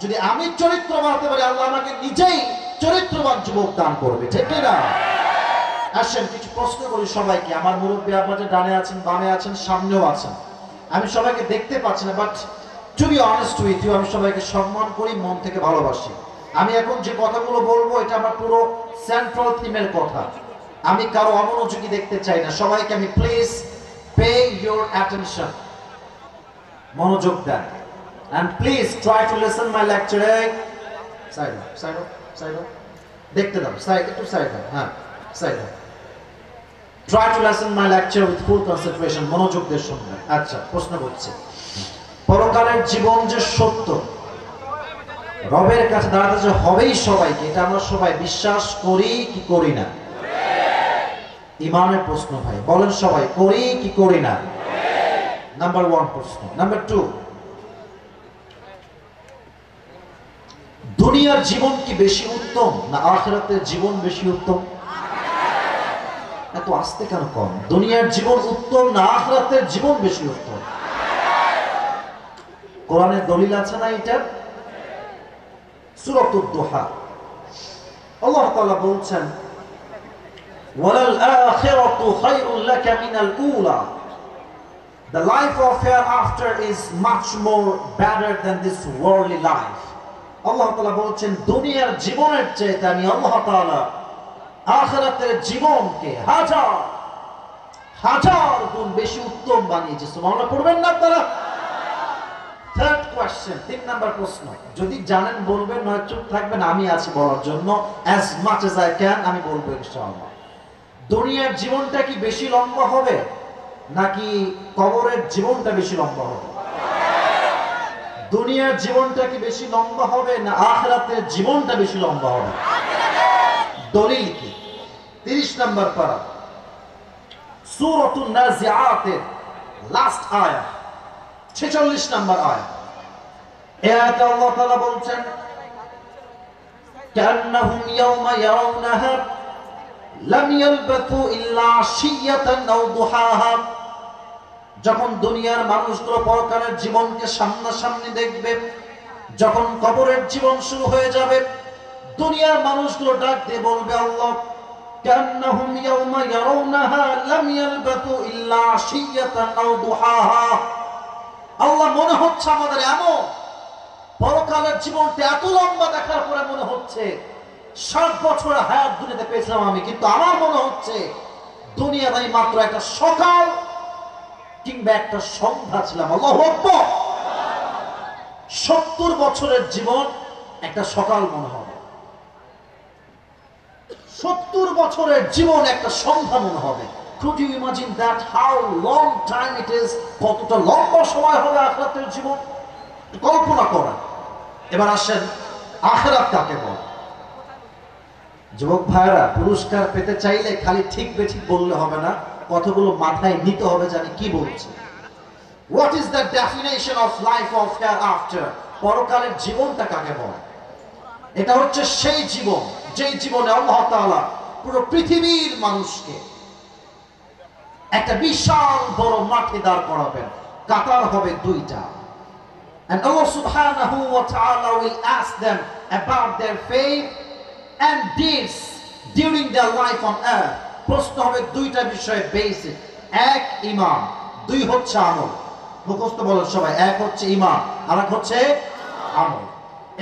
যদি আমি চরিত্র বানাতে পারি, আল্লাহ আমাকে নিজেই চরিত্রবান যুবক দান করবে, ঠিক কিনা? আসেন কিছু প্রশ্ন করি সবাইকে। আমার মুরব্বী আপনাদের ডানে আছেন, বামে আছেন, সামনেও আছেন। আমি সবাইকে দেখতে পাচ্ছি না, but to be honest with you, আমি সবাইকে সম্মান করি, মন থেকে ভালোবাসি। আমি এখন যে কথাগুলো বলবো এটা আমার পুরো সেন্ট্রাল থিমের কথা। আমি কারো অমনোযোগী দেখতে চাই না। সবাইকে আমি প্লিজ পে ইউর অ্যাটেনশন, মনোযোগ দেন, and please try to listen my lecture. Side up. দেখতে দাও, একটু সাইড দাও। হ্যাঁ, সাইড দাও। Try to listen my lecture with full concentration, মনোযোগ দিয়ে শুনবেন। আচ্ছা, প্রশ্ন করছি, পরকালের জীবন যে সত্য, রবের কাছে দাঁড়াতে যে হবেই সবাইকে, এটা আমরা সবাই বিশ্বাস করি কি করি না? ইমানের প্রশ্ন ভাই, বলেন সবাই, করি কি করি না? নাম্বার 1 প্রশ্ন। নাম্বার 2, দুনিয়ার জীবন কি বেশি উত্তম না আখিরাতের জীবন বেশি উত্তম? এত আস্তে কেন কম? দুনিয়ার জীবন উত্তম না আখিরাতের জীবন বেশি উত্তম? কোরআনের দলিল আছে না এটা? সূরাতুদ দুহা, আল্লাহ তাআলা বলছেন, ওয়ালাল আখিরাতু খায়রুল লাকা মিনাল উলা, the life of hereafter is much more better than this worldly life. আল্লাহ তাআলা বলছেন, দুনিয়ার জীবনের চেয়ে আমি আল্লাহ তাআলা আখিরাতের জীবনকে হাজার হাজার গুণ বেশি উত্তম বানিয়েছে। সুবহানাল্লাহ পড়বেন না আপনারা? থার্ড কোয়েশ্চেন, 3 নাম্বার প্রশ্ন। যদি জানেন বলবেন, নয় চুপ থাকবেন, আমি আছি বলার জন্য। as much as I can আমি বলবো ইনশাআল্লাহ। দুনিয়ার জীবনটা কি বেশি লম্বা হবে নাকি কবরের জীবনটা বেশি লম্বা হবে? দুনিয়ার জীবনটা কি বেশি লম্বা হবে না আখিরাতের জীবনটা বেশি লম্বা হবে? দলিল কি? 30 নম্বর পারা, সূরাতুন নাজিআতের লাস্ট আয়াত, 46 নম্বর আয়াত। এই আয়াতে আল্লাহ তাআলা বলছেন, কান্নাহুম ইয়াওমা ইয়ারাউনাহা লাম ইয়ালবাথু ইল্লা আশিয়াতান আও দুহাহা। যখন দুনিয়ার মানুষগুলো পরকালের জীবনকে সামনাসামনি দেখবে, যখন কবরের জীবন শুরু হয়ে যাবে, দুনিয়ার মানুষগুলো ডাক দিয়ে বলবে, আল্লাহ কান্নাহুম ইয়াওমা ইয়ারাউনাহা লাম ইয়ালবাথু ইল্লা আশিয়াতান আও দুহাহা। আল্লাহ, মনে হচ্ছে আমাদের এমন পরকালের জীবনটা এত লম্বা দেখার পরে মনে হচ্ছে 60 বছরের হায়াত দুনিয়াতে পেয়েছিলাম আমি, কিন্তু আমার মনে হচ্ছে দুনিয়ায় মাত্র একটা সকাল কিংবা একটা সন্ধ্যা ছিলাম। আল্লাহু আকবার। 70 বছরের জীবন একটা সকাল মনে হবে, 70 বছরের জীবন একটা সন্ধ্যা মনে হবে। Could you imagine that, how long time it is? কতটা লম্বা সময় হবে আখিরাতের জীবন, কল্পনা করেন। এবার আসেন, আখিরাত কাকে বলে? যুবক ভাইরা, পুরস্কার পেতে চাইলে খালি ঠিক বেঠিক বললে হবে না, কতগুলো মাথায় নিতে হবে যে আমি কি বলছি। What is the definition of life of hereafter? পরকালের জীবনটা কাকে বলে? এটা হচ্ছে সেই জীবন যেই জীবনে আল্লাহ তাআলা পুরো পৃথিবীর মানুষকে একটা বিশাল বড় মাঠে দাঁড় করাবেন। কাতার হবে দুইটা। And Allah subhanahu wa ta'ala will ask them about their faith and deeds during their life on earth. প্রশ্ন হবে দুইটা বিষয়ে বেসিক। এক ঈমান, দুই হচ্ছে আমল। মুখস্থ বলেন সবাই, এক হচ্ছে ঈমান আর এক হচ্ছে আমল।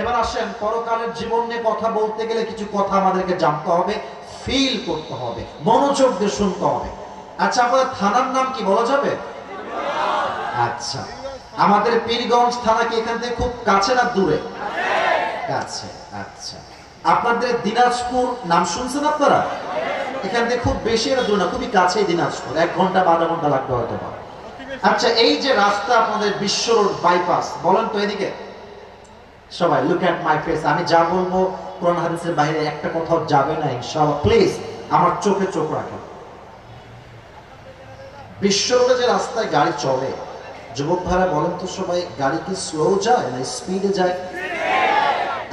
এবার আসেন, পরকালের জীবন নিয়ে কথা বলতে গেলে কিছু কথা আমাদেরকে জানতে হবে, ফিল করতে হবে, মনোযোগ দিয়ে শুনতে হবে। আচ্ছা, আপনাদের থানার নাম কি বলা যাবে? আচ্ছা, আমাদের পীরগঞ্জ থানা কি এখান থেকে খুব কাছে না দূরে? কাছে। আচ্ছা, আপনাদের দিনাজপুর নাম শুনছেন আপনারা? এখান থেকে খুব বেশি না দূর না, খুবই কাছেই দিনাজপুর, 1 ঘন্টা 12 ঘন্টা লাগবে হয়তো। আচ্ছা, এই যে রাস্তা আপনাদের বিশ্ব রোড বাইপাস, বলেন তো এদিকে সবাই, লুক এট মাই ফেস। আমি যা বলবো কোরআন হাদিসের বাইরে একটা কথাও যাবে না ইনশাআল্লাহ। প্লিজ আমার চোখে চোখ রাখেন। বিশ্ব রোডে যে রাস্তায় গাড়ি চলে, যুবক ভাইরা বলেন তো সবাই, গাড়ি কি স্লো যায় না স্পিডে যায়?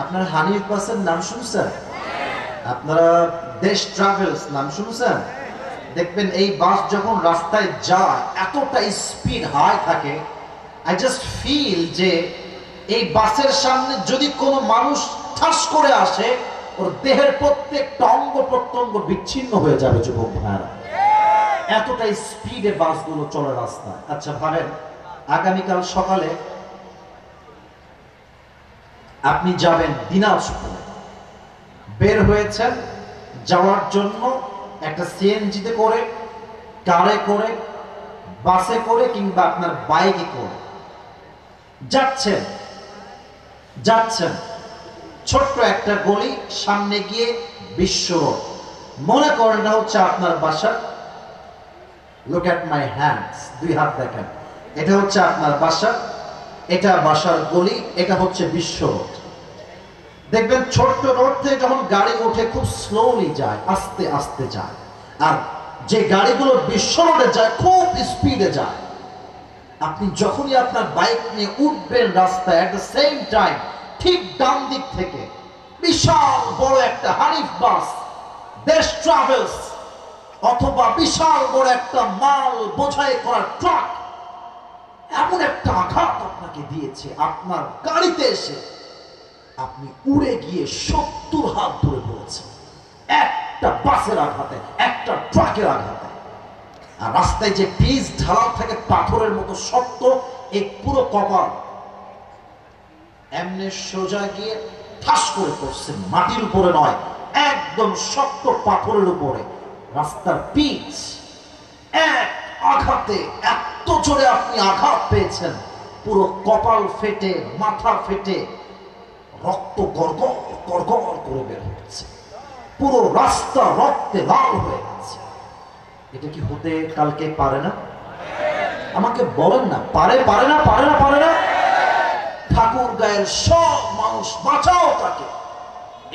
আপনারা হানিফ বাসের নাম শুনছেন? আপনারা দেশ ট্রাভেলস নাম শুনছেন? দেখবেন এই বাস যখন রাস্তায় যায় এতটা স্পিড হাই থাকে, আই জাস্ট ফিল যে এই বাসের সামনে যদি কোনো মানুষ ঠাস করে আসে, ওর দেহের প্রত্যেকটা অঙ্গ প্রত্যঙ্গ বিচ্ছিন্ন হয়ে যাবে যুবক ভাইরা, এতটা স্পিডে বাসগুলো চলে রাস্তায়। আচ্ছা ভাবেন, আগামীকাল সকালে আপনি যাবেন দিনাজপুরে, বের হয়েছেন যাওয়ার জন্য একটা সিএনজিতে করে, কারে করে, বাসে করে কিংবা আপনার বাইকে করে যাচ্ছেন। ছোট্ট একটা গলি, সামনে গিয়ে বিশ্ব রোড, মনে করেন এটা হচ্ছে আপনার বাসা। লুক এট মাই হ্যান্ডস, দুই হাত দেখেন, এটা হচ্ছে আপনার বাসা, এটা বাসার গলি, এটা হচ্ছে বিশ্ব রোড। দেখবেন ছোট্ট রোড থেকে যখন গাড়ি ওঠে খুব স্লোলি যায়, আস্তে আস্তে যায়, আর যে গাড়িগুলো বিশ্ব রোডে যায় খুব স্পিডে যায়। আপনি যখনই আপনার বাইক নিয়ে উঠবেন রাস্তায়, এট দ্য সেম টাইম ঠিক ডান দিক থেকে বিশাল বড় একটা হানিফ বাস, দেশ ট্রাভেলস, অথবা বিশাল বড় একটা মাল বোঝাই করা ট্রাক এমন একটা আঘাত আপনাকে দিয়েছে, আপনার গাড়িতে এসে আপনি উড়ে গিয়ে 70 হাত ধরে পড়েছেন, একটা বাসের আঘাতে, একটা ট্রাকের আঘাতে। আর রাস্তায় যে পিচ ঢালা থাকে পাথরের মতো শক্ত, এই পুরো কপাল এমনি সোজা গিয়ে ঠাস করে পড়ছে, মাটির উপরে নয়, একদম শক্ত পাথরের উপরে। রাস্তার পিচ এক আঘাতে এত জোরে আপনি আঘাত পেয়েছেন, পুরো কপাল ফেটে, মাথা ফেটে রক্ত গড়গড় গড়গড় করে বের হচ্ছে, পুরো রাস্তা রক্তে লাল হয়ে গেছে। এটা কি হতে কালকে পারে না? আমাকে বলেন না, পারে না? ঠাকুর গায়ের সব মানুষ বাঁচাও তাকে,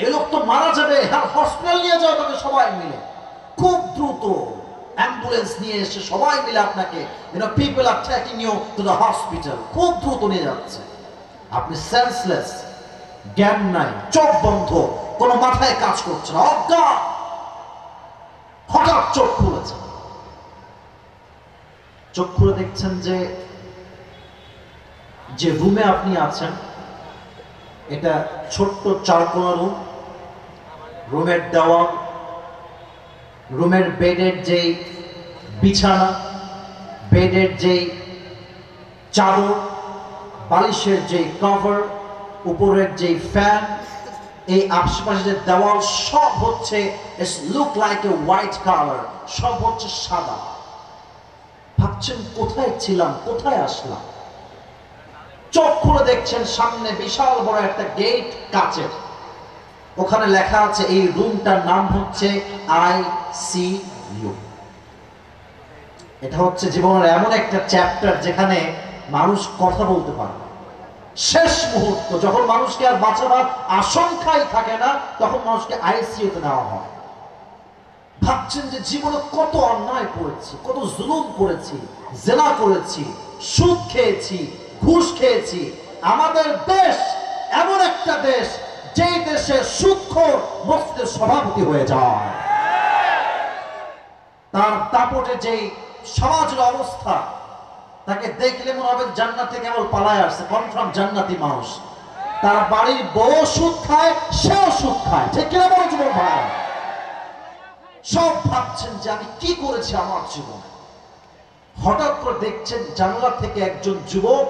এ লোক তো মারা যাবে, হসপিটাল নিয়ে যাও তাকে সবাই মিলে, খুব দ্রুত অ্যাম্বুলেন্স নিয়ে এসে সবাই মিলে আপনাকে, people are taking you to the hospital, খুব দ্রুত নিয়ে যাচ্ছে। আপনি সেন্সলেস, জ্ঞান নাই, চোখ বন্ধ, কোনো মাথায় কাজ করছে না, অজ্ঞান। হঠাৎ চোখ খুলেছে, চোখ খুলে দেখছেন যে রুমে আপনি আছেন এটা ছোট্ট 4 কোণা রুম। রুমের দেওয়াল, রুমের বেডের যেই বিছানা, বেডের যেই চাদর, বালিশের যেই কভার, উপরের যেই ফ্যান, এই আশেপাশে যে দেওয়াল, সব হচ্ছে look like a white colour, সব হচ্ছে সাদা। ভাবছেন কোথায় ছিলাম, কোথায় আসলাম? চোখ খুলে দেখছেন সামনে বিশাল বড় একটা গেট, কাচের, ওখানে লেখা আছে এই রুমটার নাম হচ্ছে ICU। এটা হচ্ছে জীবনের এমন একটা চ্যাপ্টার যেখানে মানুষ কথা বলতে পারে। শেষ মুহূর্ত যখন মানুষকে আর বাঁচাবার আশঙ্কাই থাকে না, তখন মানুষকে ICU তে নেওয়া হয়। ভাবছেন যে জীবনে কত অন্যায় করেছি, কত জুলুম করেছি, জেনা করেছি, সুদ খেয়েছি, ঘুষ খেয়েছি। আমাদের দেশ এমন একটা দেশ যেই দেশে সুদখোর মসজিদের সভাপতি হয়ে যায়। তার দাপটে যেই সমাজের অবস্থা, তাকে দেখলে মনে হবে জান্নাতে কেবল পালায় আসছে, কনফার্ম জান্নাতি মানুষ। তার বাড়ির বউ সুদ খায়, সেও সুদ খায়, ঠিক কিনা বলো যুবক ভাই? সব ভাবছেন যে আমি কি করেছি আমার জীবনে। হঠাৎ করে দেখছেন জানলা থেকে একজন যুবক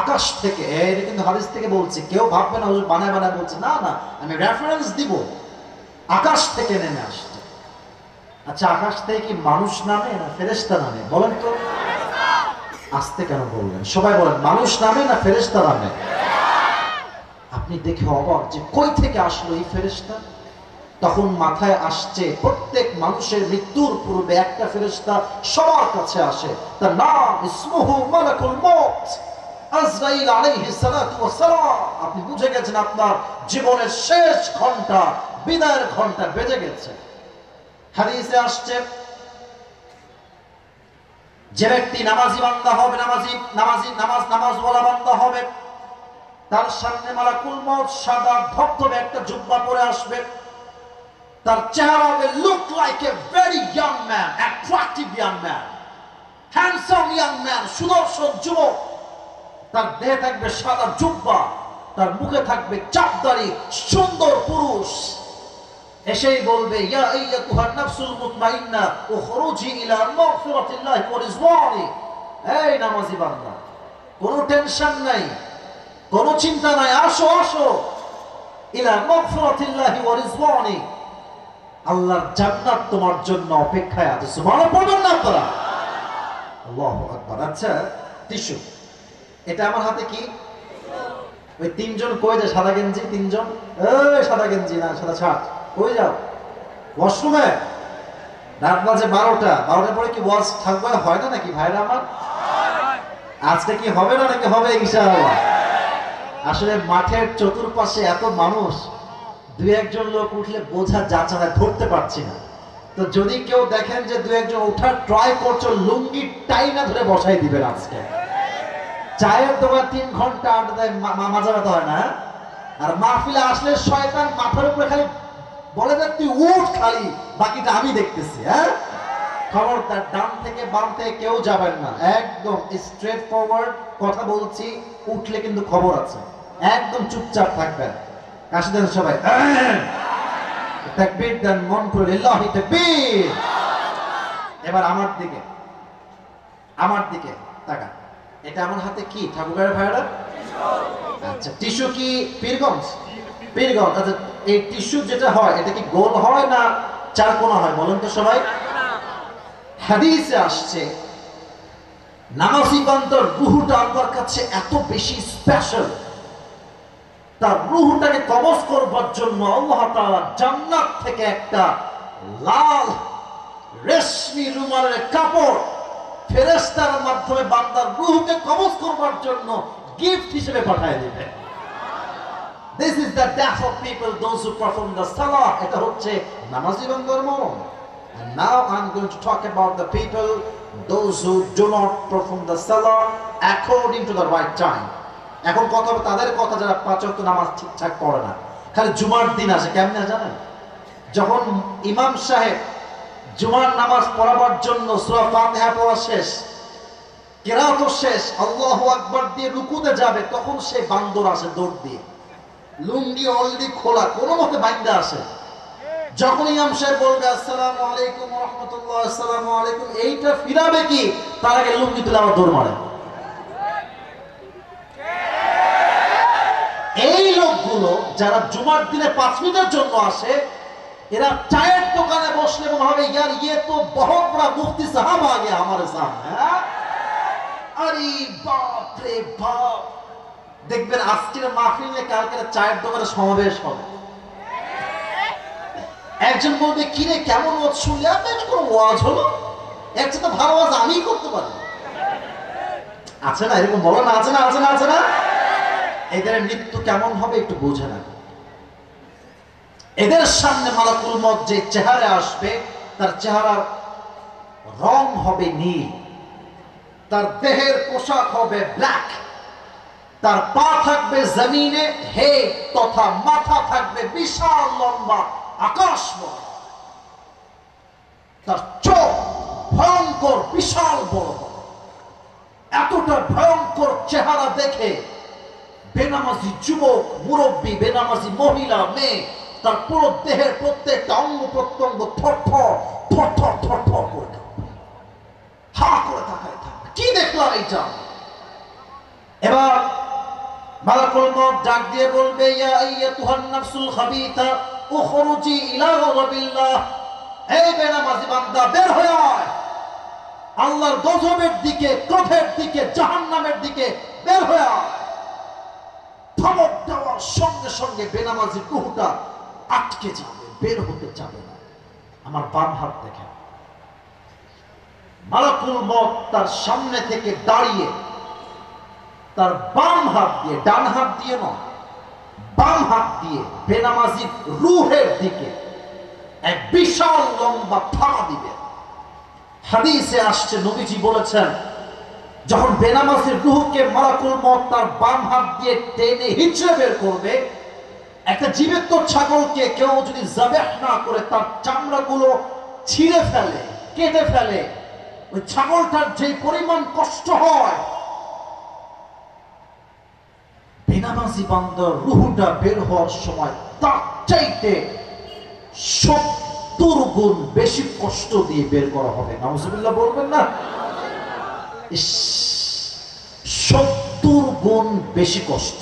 আকাশ থেকে, এটা কিন্তু হাদিস থেকে বলছে, কেউ ভাববে না হুজুর বানায় বানায় বলছে, না না, আমি রেফারেন্স দিব। আকাশ থেকে নেমে আসছে। আচ্ছা, আকাশ থেকে কি মানুষ নামে না ফেরেশতা নামে বলেন তো? আসতে কেন বললেন? সবাই বলেন, মানুষ নামে না ফেরেশতা নামে? আপনি দেখে অবাক যে কই থেকে আসলো এই ফেরেশতা। তখন মাথায় আসছে প্রত্যেক মানুষের মৃত্যুর পূর্বে একটা ফেরেশতা সবার কাছে আসে, তার নাম ইসমুহু মালাকুল মউত, আজরাইল আলাইহিস সালাতু ওয়াস সালাম। আপনি বুঝে গেছেন আপনার জীবনের শেষ ঘন্টা, বিদায়ের ঘন্টা বেজে গেছে। হাদিসে আসছে যে ব্যক্তি নামাজি বান্দা হবে, নামাজওয়ালা বান্দা হবে, তার সামনে মালাকুল মউত সাদা ধবধবে একটা জুব্বা পরে আসবে। তার চেহারা হবে look like a very young man, attractive young man, handsome young man, সুদর্শন যুবক। তার দেহে থাকবে সাদা জুব্বা, তার মুখে থাকবে চাপদাড়ি, সুন্দর পুরুষ। এসেই বলবে, ইয়া আইয়াতুহান নাফসুল মুতমাইন্না উখরুজি ইলা মাগফিরাতিল্লাহি ওয়া রিজওয়ানি। এই নামাজি বান্দা, কোনো টেনশন নাই, কোনো চিন্তা নাই, আসো আসো, ইলা মাগফিরাতিল্লাহি ওয়া রিজওয়ানি, আল্লাহর জান্নাত তোমার জন্য অপেক্ষায় আছে। সুবহানাল্লাহ পড়বেন না আপনারা? আল্লাহু আকবার। আচ্ছা, টিস্যু, এটা আমার হাতে কি? ওই তিনজন কই যায়? সাদা গেঞ্জি তিনজন, এই সাদা গেঞ্জি না সাদা শার্ট, কই যাও? ওয়াশরুমে? রাত বাজে 12টার পরে কি ওয়াজ থাকবে? হয় না নাকি ভাইরা আমার? আজকে কি হবে না নাকি হবে ইনশাআল্লাহ? আসলে মাঠের চতুর্পাশে এত মানুষ, দুই একজন লোক উঠলে বোঝা যাচ্ছে না, ধরতে পারছি না। তো যদি কেউ দেখেন যে দুই একজন ওঠার ট্রাই করছো, লুঙ্গি টাইনা ধরে বসাই দিবেন। আজকে চায়ের দোকান 3 ঘন্টা আড্ডা দেয়, মাজা ব্যথা হয় না? আর মাহফিলে আসলে শয়তান মাথার উপরে খালি বলে যে তুই উঠ, খালি বাকিটা আমি দেখতেছি। হ্যাঁ, খবরদার ডান থেকে বাম থেকে কেউ যাবেন না, একদম স্ট্রেট ফরওয়ার্ড কথা বলছি। উঠলে কিন্তু খবর আছে, একদম চুপচাপ থাকবেন। কাশি দেন সবাই, তাকবীর দেন মন করে, লিল্লাহি তাকবীর। এবার আমার দিকে তাকা। এটা আমার হাতে কি ঠাকুরের ভাইরা? আচ্ছা, টিস্যু কি পীরগঞ্জ? পীরগঞ্জ। আচ্ছা, এই টিস্যু যেটা হয় এটা কি গোল হয় না চারকোনা হয় বলেন তো সবাই? হাদিসে আসছে নামাজি বান্দার রূহটা আল্লাহর কাছে এত বেশি স্পেশাল, তার রূহটাকে কবজ করবার জন্য আল্লাহ তাআলা জান্নাত থেকে একটা লাল রেশমি রুমালের কাপড় ফেরেশতার মাধ্যমে বান্দার রূহকে কবজ করবার জন্য গিফট হিসেবে পাঠিয়ে দিবেন। This is the death of people, those who perform the salah. এটা হচ্ছে নামাজি বান্দার মরণ। And now I'm going to talk about the people, those who do not perform the salah according to the right time. এখন কথা হবে তাদের কথা যারা 5 ওয়াক্ত নামাজ ঠিকঠাক পড়ে না, খালি জুমার দিন আসে। কেমনে জানেন? যখন ইমাম সাহেব জুমার নামাজ পড়াবার জন্য সূরা ফাতিহা পড়া শেষ, কিরাত শেষ, আল্লাহু আকবার দিয়ে রুকুতে যাবে, তখন সে বান্দর আসে দৌড় দিয়ে, লুঙ্গি অলরেডি খোলা, কোনো মতে বাইন্দা আসে। যখন ইমাম সাহেব বলবে আসসালামু আলাইকুম ওয়া রাহমাতুল্লাহ, আসসালামু আলাইকুম, এইটা ফিরাবে কি তার আগে লুঙ্গি তুলে আবার দৌড় মারে। এই লোকগুলো যারা জুমার দিনে 5 মিনিটের জন্য আসে, এরা চায়ের দোকানে বসলে মনে হবে ইয়ার ইয়ে তো বহুত বড় মুফতি সাহেব আ গয়া আমাদের সামনে। আরে বাপ রে বাপ, দেখবেন আজকের মাহফিলে কালকে চায়ের দোকানে সমাবেশ হবে। একজন বলবে কিরে কেমন ওয়াজ শুনলে? আপনি কোনো ওয়াজ হলো, এর চেয়ে তো ভালো ওয়াজ আমিই করতে পারি। আছে না এরকম? বলো না, আছে না? আছে না? আছে না? এদের মৃত্যু কেমন হবে একটু বোঝে না। এদের সামনে মালাকুল মউত যে চেহারা আসবে, তার চেহারার রং হবে নীল, তার দেহের পোশাক হবে ব্ল্যাক, তার পা থাকবে জমিনে হে তথা মাথা থাকবে বিশাল লম্বা আকাশ, তার চোখ ভয়ঙ্কর বিশাল বড়। এতটা ভয়ঙ্কর চেহারা দেখে বেনামাজি যুবক, মুরব্বী, বেনামাজি মহিলা, মেয়ে, তার পুরো দেহের প্রত্যেকটা অঙ্গ প্রত্যঙ্গ থরথর থরথর থরথর করে হা করে তাকায় থাকবে, কি দেখলাম এইটা। এবার মালাকুল মউত ডাক দিয়ে বলবে, ইয়া আইয়াতুহান নাফসুল খাবিথা উখরুজি ইলা গাযাবিল্লাহ, হে বেনামাজি বান্দা বের হয়ে আয়, আল্লাহর গজবের দিকে, ক্রোধের দিকে, জাহান্নামের দিকে বের হয়ে আয়। ধমক দেওয়ার সঙ্গে সঙ্গে বেনামাজির রূহটা আটকে যাবে, বের হতে যাবে না। আমার বাম হাত দেখেন, মালাকুল মউত তার সামনে থেকে দাঁড়িয়ে তার বাম হাত দিয়ে, ডান হাত দিয়ে নয়, বাম হাত দিয়ে বেনামাজির রূহের দিকে এক বিশাল লম্বা থাবা দিবে। হাদিসে আসছে, নবীজি বলেছেন, যখন বেনামাজির রূহকে মালাকুল মউত তার বাম হাত দিয়ে টেনে হিঁচড়ে বের করবে, একটা জীবিত ছাগলকে কেউ যদি যাবেহ না করে তার চামড়াগুলো ছিঁড়ে ফেলে, কেটে ফেলে, ওই ছাগলটার যে পরিমাণ কষ্ট হয়, বেনামাজি বান্দার রূহটা বের হওয়ার সময় তার চাইতে 70 গুণ বেশি কষ্ট দিয়ে বের করা হবে। নাউজুবিল্লাহ বলবেন না? 70 গুণ বেশি কষ্ট।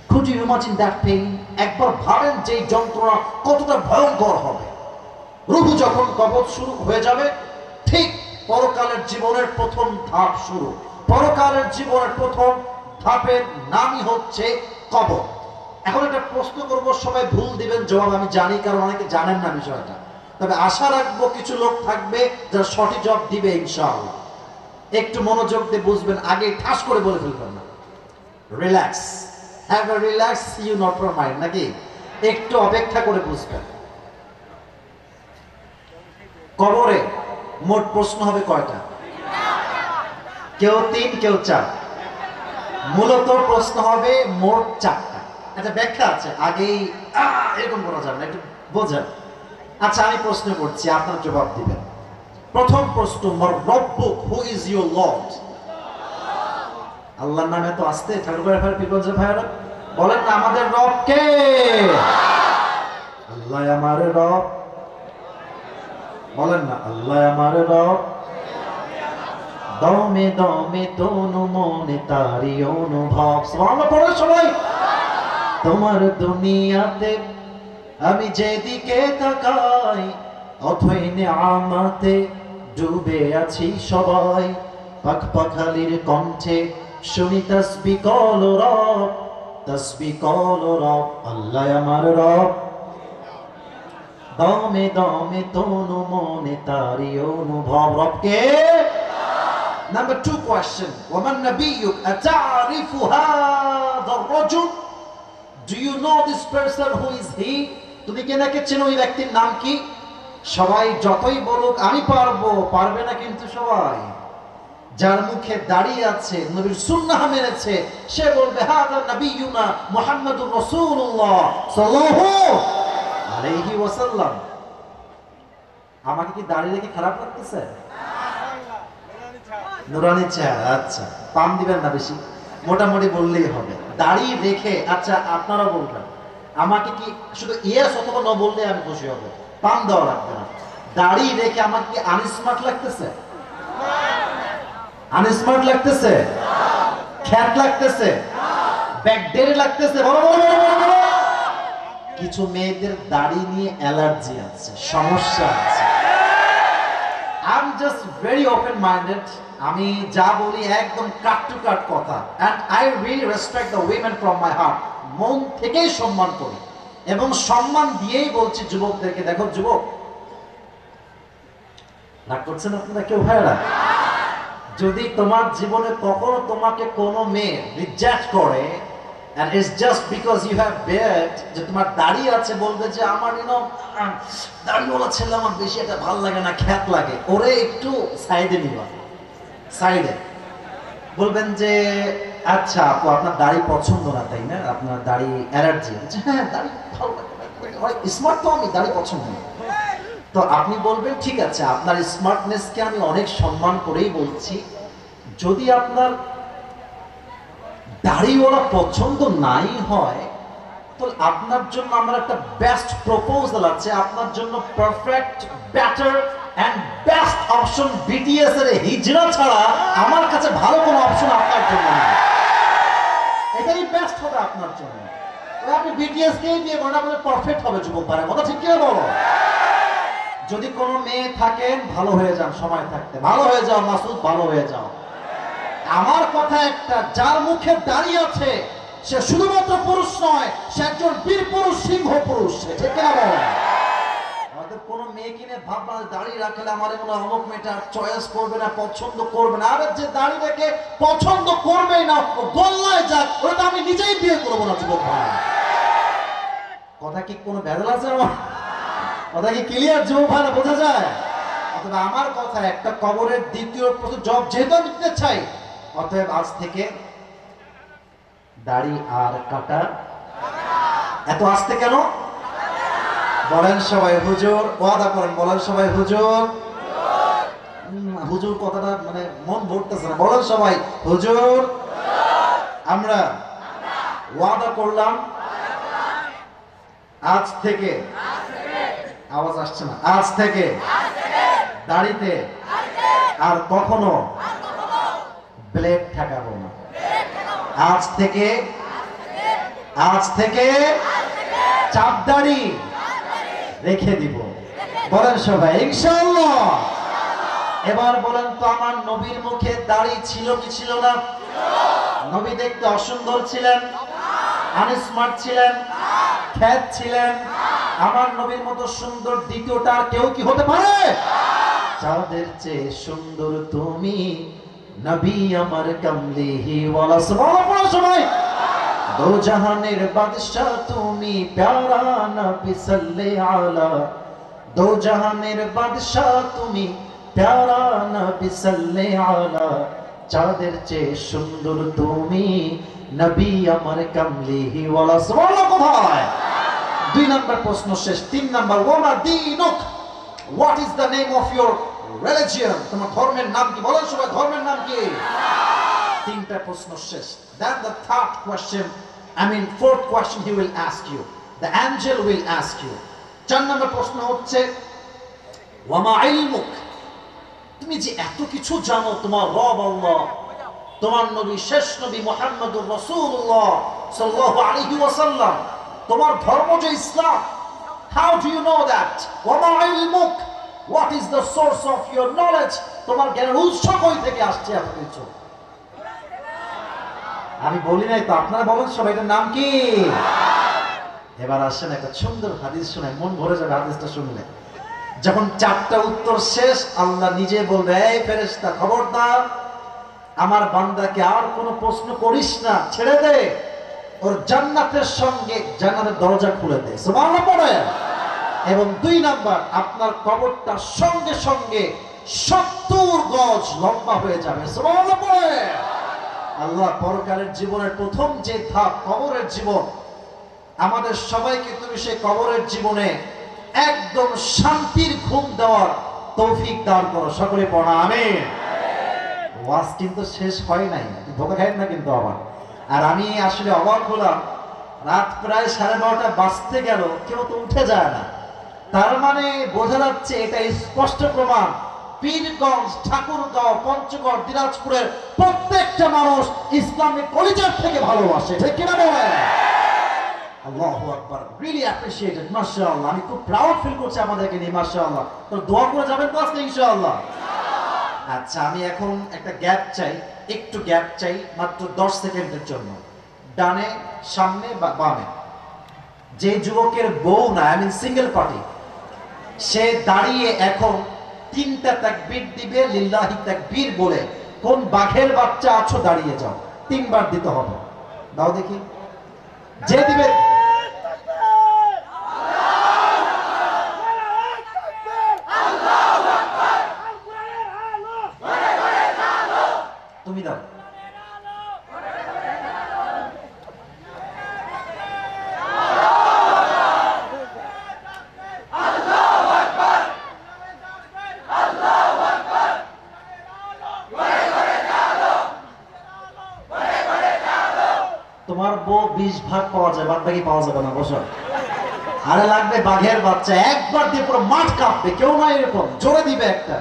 Could you imagine that pain? একবার ভাবেন যে যন্ত্রণা কতটা ভয়ঙ্কর হবে। রূহ যখন কবজ শুরু হয়ে যাবে, ঠিক পরকালের জীবনের প্রথম ধাপ শুরু। পরকালের জীবনের প্রথম ধাপের নামই হচ্ছে কবর। এখন একটা প্রশ্ন করবো, সবাই ভুল দিবেন, জবাব আমি জানি, কারণ অনেকে জানেন না বিষয়টা। তবে আশা রাখবো কিছু লোক থাকবে যারা সঠিক জবাব দিবে ইনশাআল্লাহ। একটু মনোযোগ দিয়ে বুঝবেন, আগে ঠাস করে বলে ফেলবেন না। Relax, have a relax you not for mind, নাকি একটু অপেক্ষা করে বুঝবেন। কবরে মোট প্রশ্ন হবে কয়টা? কেউ 3, কেউ 4। মূলত প্রশ্ন হবে মোট 4টা। একটা ব্যাখ্যা আছে, আগেই এরকম করা যাবে না, একটু বোঝেন। আচ্ছা, আমি প্রশ্ন করছি, আপনার জবাব দিবেন। প্রথম প্রশ্ন, মার রব্বুক, হু ইজ ইউর লর্ড? আল্লাহর নামে তো আসতে ঠাকুরের ভাই, পিপলসের ভাইরা বলেন না, আমাদের রব কে? আল্লাহ আমার রব। বলেন না, আল্লাহ আমার রব। দমে দমে তনু মনে তারি অনুভব। সুবহানাল্লাহ পড়ো সবাই। তোমার দুনিয়াতে আমি যেদিকে তাকাই, অথই নিয়ামতে ডুবে আছি সবাই। পাখ পাখালির কণ্ঠে শুনি তাসবিহ কল রব, তাসবিহ কল রব, আল্লাহ আমার রব। দমে দমে তনু মনে তারি অনুভব। রবকে। Number 2 question. وَمَنْ نَبِيُّكَ أَتَعْرِفُ هَذَا الرَّجُلَ? Do you know this person? Who is he? তুমি কে নাকি চেনো, ওই ব্যক্তির নাম কি? সবাই যতই বলুক আমি পারবো, পারবে না কিন্তু সবাই। যার মুখে দাড়ি আছে, নবীর সুন্নাহ মেনেছে, সে বলবে হাদা নবিয়ুনা মুহাম্মাদুর রাসূলুল্লাহ সাল্লাল্লাহু আলাইহি ওয়াসাল্লাম। আমাকে কি দাড়ি রেখে খারাপ লাগতেছে? নুরানি চেহারা। আচ্ছা, পাম দিবেন না বেশি, মোটামুটি বললেই হবে। দাড়ি রেখে, আচ্ছা আপনারা বলবেন, আমাকে কি শুধু ইয়েস অথবা নো বললে আমি খুশি হব, পাম দেওয়া লাগবে না। দাড়ি রেখে আমাকে কি আনস্মার্ট লাগতেছে? আনস্মার্ট লাগতেছে? খ্যাত লাগতেছে? ব্যাকডেরি লাগতেছে? কিছু মেয়েদের দাড়ি নিয়ে অ্যালার্জি আছে, সমস্যা আছে। I'm just very open minded. আমি যা বলি একদম কাট টু কাট কথা, and I really respect the women from my heart. মন থেকেই সম্মান করি এবং সম্মান দিয়েই বলছি যুবকদেরকে, দেখো যুবক, রাগ করছেন আপনারা কেউ ভাইরা? যদি তোমার জীবনে কখনো তোমাকে কোনো মেয়ে রিজেক্ট করে, and it's just because you have beard যে তোমার দাড়ি আছে বলবে যে আমার দাড়িওয়ালা ছেলে আমার বেশি এটা ভালো লাগে না, খ্যাত লাগে, ওরে একটু সাইডে নিবা, সাইডে বলবেন যে আচ্ছা আপু আপনার দাড়ি পছন্দ না তাই না, আপনার দাড়ি অ্যালার্জি আছে, হ্যাঁ দাড়ি ভালো লাগে, স্মার্ট তো আমি, দাড়ি পছন্দ না। তো আপনি বলবেন ঠিক আছে আপনার স্মার্টনেসকে আমি অনেক সম্মান করেই বলছি, যদি আপনার দাড়িওয়ালা পছন্দ নাই হয় তো আপনার জন্য আমার একটা বেস্ট প্রপোজাল আছে, আপনার জন্য perfect better and best option BTS এর হিজরা ছাড়া আমার কাছে ভালো কোনো অপশন আপনার জন্য নেই, এটাই বেস্ট হবে আপনার জন্য। আপনি বিটিএস কেই বিয়ে করেন, আপনার পারফেক্ট হবে যুবক ভাইরা, কথা ঠিক কিনা বলো? যদি কোনো মেয়ে থাকেন ভালো হয়ে যান, সময় থাকতে ভালো হয়ে যাও, মাসুদ ভালো হয়ে যাও। আমার কথা একটা, যার মুখে দাঁড়িয়ে আছে সে শুধুমাত্র পুরুষ নয়, সে একজন বীর পুরুষ, সিংহ পুরুষ, ঠিক কিনা বলো? আমাদের কোন মেয়ে কিনে ভাবনা দাঁড়িয়ে রাখলে আমার মনে হয় অমুক মেয়েটা চয়েস করবে না, পছন্দ করবে না। আরে যে দাঁড়িয়ে রেখে পছন্দ করবেই না ও গোল্লায় যাক, ওটা আমি নিজেই বিয়ে করবো না যুবক ভাই। কথা কি কোনো ভেজাল আছে আমার? কথা কি ক্লিয়ার যুবক ভাই, বোঝা যায়? অথবা আমার কথা একটা, কবরের দ্বিতীয় প্রথম জব যেহেতু আমি দিতে চাই, অতএব আজ থেকে দাড়ি আর কাটা। এত আসতে কেন বলেন সবাই? হুজুর ওয়াদা করেন, বলেন সবাই হুজুর। হুজুর কথাটা মানে মন ভরতেছে না, বলেন সবাই হুজুর। আমরা ওয়াদা করলাম আজ থেকে, আওয়াজ আসছে না, আজ থেকে দাড়িতে আর কখনো ব্লেড ঠেকাবো না। আজ থেকে চাপ দাড়ি রেখে দিব, বলেন সবাই ইনশাআল্লাহ। এবার বলেন তো আমার নবীর মুখে দাড়ি ছিল কি ছিল না? নবী দেখতে অসুন্দর ছিলেন, আনস্মার্ট ছিলেন, খ্যাত ছিলেন? আমার নবীর মতো সুন্দর দ্বিতীয়টা কেউ কি হতে পারে? চাঁদের চেয়ে সুন্দর তুমি নবী আমার কামলিহি ওয়ালা। সুবহানাল্লাহ সবাই। দো জাহানের বাদশা তুমি প্যারা নবী সাল্লাল্লাহু আলা। দো জাহানের বাদশা তুমি প্যারা নবী সাল্লাল্লাহু আলা। চাঁদের চেয়ে সুন্দর তুমি নবী আমার কামলিহি ওয়ালা। সুবহানাল্লাহ। কোথায়? 2 নম্বর প্রশ্ন শেষ। 3 নম্বর, ওমা দীনুক, what is the name of your religion? তোমার ধর্মের নাম কি? বলেন সবাই ধর্মের নাম কি? 3টা প্রশ্ন শেষ। Then the third question, fourth question he will ask you, the angel will ask you. 4 নম্বর প্রশ্ন হচ্ছে ওয়ামা ইলমুক, তুমি যে এত কিছু জানো, তোমার রব আল্লাহ, তোমার নবী শেষ নবী মুহাম্মদুর রাসূলুল্লাহ সাল্লাল্লাহু আলাইহি ওয়াসাল্লাম, তোমার ধর্ম যে ইসলাম, how do you know that? ওয়ামা ইলমুক, what is the source of your knowledge? তোমার জ্ঞানের উৎস কই থেকে আসছে এত কিছু? আমি বলি নাই তো, আপনারা বলেন সবাই, এটার নাম কি? এবার আসেন একটা সুন্দর হাদিস শুনে, মন ভরে যাবে হাদিসটা শুনলে। যখন 4টা উত্তর শেষ, আল্লাহ নিজে বলবে, এই ফেরেশতা খবরদার, আমার বান্দাকে আর কোনো প্রশ্ন করিস না, ছেড়ে দে, ওর জান্নাতের সঙ্গে জান্নাতের দরজা খুলে দে। সুবহানাল্লাহ পড়ে। এবং 2 নাম্বার, আপনার কবরটা সঙ্গে সঙ্গে 70 গজ লম্বা হয়ে যাবে। সুবহানাল্লাহ পড়ে। আল্লাহ পরকালের জীবনের প্রথম যে ধাপ কবরের জীবন, আমাদের সবাইকে তুমি সেই কবরের জীবনে একদম শান্তির ঘুম দেওয়ার তৌফিক দান করো। সকলে পড়া আমিন। ওয়াজ কিন্তু শেষ হয় নাই, ধোকা খায় না কিন্তু আবার। আর আমি আসলে অবাক হলাম, রাত প্রায় 12:30 বাজতে গেল, কেউ তো উঠে যায় না। তার মানে বোঝা যাচ্ছে, এটা স্পষ্ট প্রমাণ, পীরগঞ্জ, ঠাকুরগাঁও, পঞ্চগড়, দিনাজপুরের প্রত্যেকটা মানুষ ইসলামিক কলিজার থেকে ভালোবাসে, ঠিক কিনা বলেন? আল্লাহু আকবার, রিয়েলি অ্যাপ্রিশিয়েটেড, মাশাআল্লাহ। আমি খুব প্রাউড ফিল করছি আমাদেরকে নিয়ে, মাশাআল্লাহ। তো দোয়া করে যাবেন তো আজকে ইনশাআল্লাহ? আচ্ছা, আমি এখন একটা গ্যাপ চাই, একটু গ্যাপ চাই, মাত্র 10 সেকেন্ডের জন্য। ডানে, সামনে বা বামে যে যুবকের বউ না, সিঙ্গেল পার্টি, সে দাঁড়িয়ে এখন 3টা তাকবীর দিবে, লিল্লাহি তাকবীর বলে। কোন বাঘের বাচ্চা আছো দাঁড়িয়ে যাও, 3 বার দিতে হবে। দাও দেখি, যে দিবে তুমি দাও। তোমার বউ 20 ভাগ পাওয়া যায়, বাদ বাকি পাওয়া যাবে না। বসো। আরে লাগবে বাঘের বাচ্চা, একবার দিয়ে পুরো মাঠ কাঁপবে। কেউ না এরকম জোরে দিবে একটা।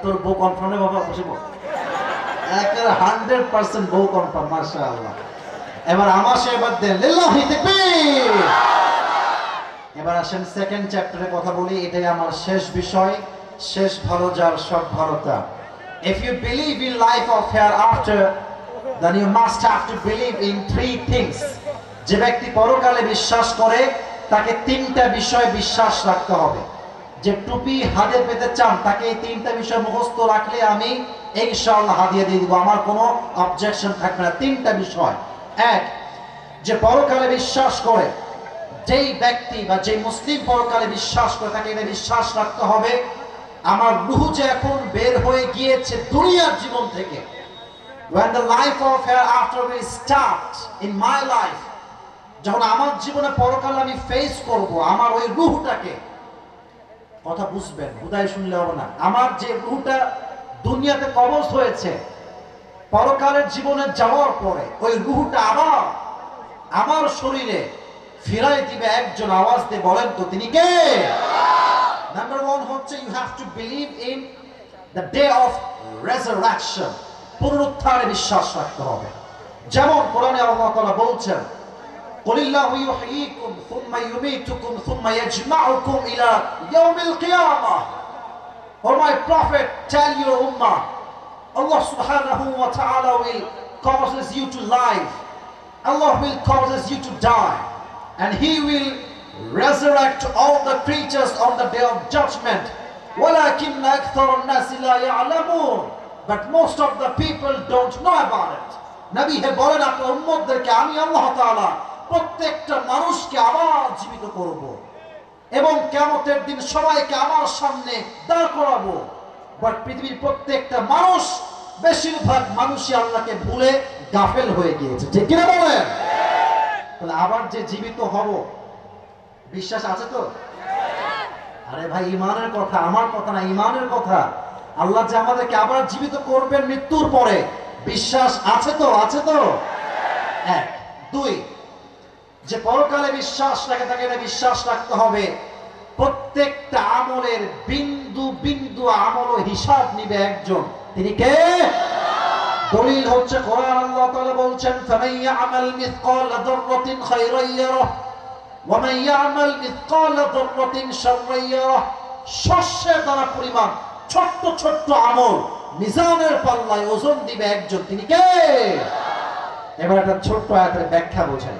তোর বউ কনফার্মে বাবা বসে বল, 100% বউ কনফার্ম। মাশাআল্লাহ। এবার আমার সে এবার দেন লিল্লাহি তাকবীর। এবার আসেন সেকেন্ড চ্যাপ্টারে কথা বলি। এটাই আমার শেষ বিষয়, শেষ ভালো যার সব ভালো তার। If you believe in life of hereafter, then you must have to believe in 3 things. যে ব্যক্তি পরকালে বিশ্বাস করে তাকে 3টা বিষয় বিশ্বাস রাখতে হবে। যে টুপি হাতে পেতে চান তাকে এই 3টা বিষয় মুখস্থ রাখলে আমি ইনশাআল্লাহ হাদিয়া দিয়ে দিব, আমার কোনো অবজেকশন থাকবে না। 3টা বিষয়। এক, যে পরকালে বিশ্বাস করে, যেই ব্যক্তি বা যে মুসলিম পরকালে বিশ্বাস করে তাকে এটা বিশ্বাস রাখতে হবে আমার রূহ যে এখন বের হয়ে গিয়েছে দুনিয়ার জীবন থেকে, when the life of hereafter will start in my life, যখন আমার জীবনে পরকাল আমি ফেস করব, আমার ওই রূহটাকে, কথা বুঝবেন, হুদায় শুনলে হবে না, আমার যে রূহটা দুনিয়াতে কবজ হয়েছে পরকালের জীবনে যাওয়ার পরে ওই রূহটা আবার আমার শরীরে ফিরাই দিবে একজন। আওয়াজ দিয়ে বলেন তো তিনি কে? নাম্বার 1 হচ্ছে you have to believe in the day of resurrection, পুনরুত্থানে বিশ্বাস রাখতে হবে। যেমন কোরআনে আল্লাহ তাআলা বলছেন কুলিল্লাহু ইউহয়িকুম সুম্মা ইউমীতুকুম সুম্মা ইয়াজমাউকুম ইলা ইয়াউমিল কিয়ামাহ। O my prophet, tell your ummah, Allah subhanahu wa ta'ala will causes you to live, Allah will causes you to die, and He will resurrect all the creatures on the day of judgment. وَلَكِنَّ أَكْثَرَ النَّاسِ لَا يَعْلَمُونَ, but most of the people don't know about it. নবী হে বলেন আপনার উম্মতদেরকে আমি আল্লাহ তাআলা প্রত্যেকটা মানুষকে আবার জীবিত করব এবং কিয়ামতের দিন সবাইকে আমার সামনে দাঁড় করাবো। বাট পৃথিবীর প্রত্যেকটা মানুষ, বেশিরভাগ মানুষই আল্লাহকে ভুলে গাফেল হয়ে গিয়েছে। ঠিক কিনা বলেন? তাহলে আবার যে জীবিত হব বিশ্বাস আছে তো? আরে ভাই ঈমানের কথা, আমার কথা না, ঈমানের কথা। আল্লাহ যে আমাদেরকে আবার জীবিত করবেন মৃত্যুর পরে, বিশ্বাস আছে তো? আছে তো? 1 2, যে পরকালে বিশ্বাস রাখে তাকে এটা বিশ্বাস রাখতে হবে প্রত্যেকটা আমলের বিন্দু বিন্দু আমল ও হিসাব নিবে একজন। তিনি কে? দলিল হচ্ছে কোরআন। আল্লাহ তাআলা বলছেন ফামান ইয়ামাল মিসকালা যাররাতিন খায়রান ইয়ারাহ ওয়া মান ইয়ামাল মিসকালা যাররাতিন শাররান ইয়ারাহ। শস্যের দানা পরিমাণ ছোট্ট ছোট্ট আমল মিজানের পাল্লায় ওজন দিবে একজন। তিনি কে? এবার একটা ছোট্ট আয়াতের ব্যাখ্যা বোঝাই।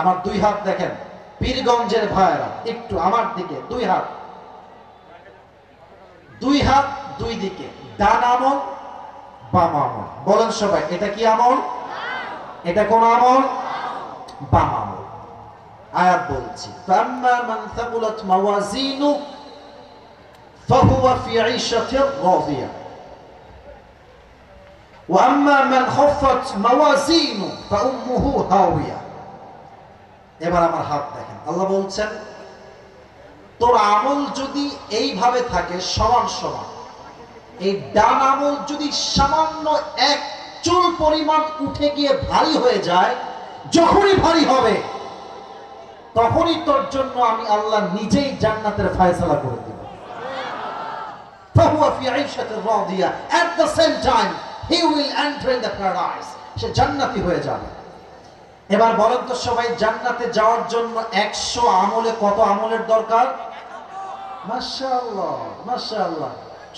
আমার 2 হাত দেখেন, পীরগঞ্জের ভাইরা একটু আমার দিকে, 2 হাত, 2 হাত 2 দিকে, ডান আমল বাম আমল। বলেন সবাই, এটা কি আমল? এটা কোন আমল? বাম আমল। আয়াত বলছি ফাম্মা মান থাকুলাত মাওয়াজিনু ফাহুয়া ফি ঈশাতির রাদিয়া ওয়া আম্মা মান খাফফাত মাওয়াজিনু ফাউম্মুহু হাওিয়া। এবার আমার হাত দেখেন, আল্লাহ বলছেন তোর আমল যদি এইভাবে থাকে সমান সমান, এই ডান আমল যদি সামান্য 1 চুল পরিমাণ উঠে গিয়ে ভারী হয়ে যায়, যখনই ভারী হবে তখনই তোর জন্য আমি আল্লাহ নিজেই জান্নাতের ফয়সালা করে দেব। ফাহুয়া ফি ঈশাতির Radia, at the same time he will enter in the paradise, সে জান্নাতি হয়ে যাবে। এবার বলেন তো সবাই, জান্নাতে যাওয়ার জন্য 100 আমলে কত আমলের দরকার? মাশাআল্লাহ মাশাআল্লাহ,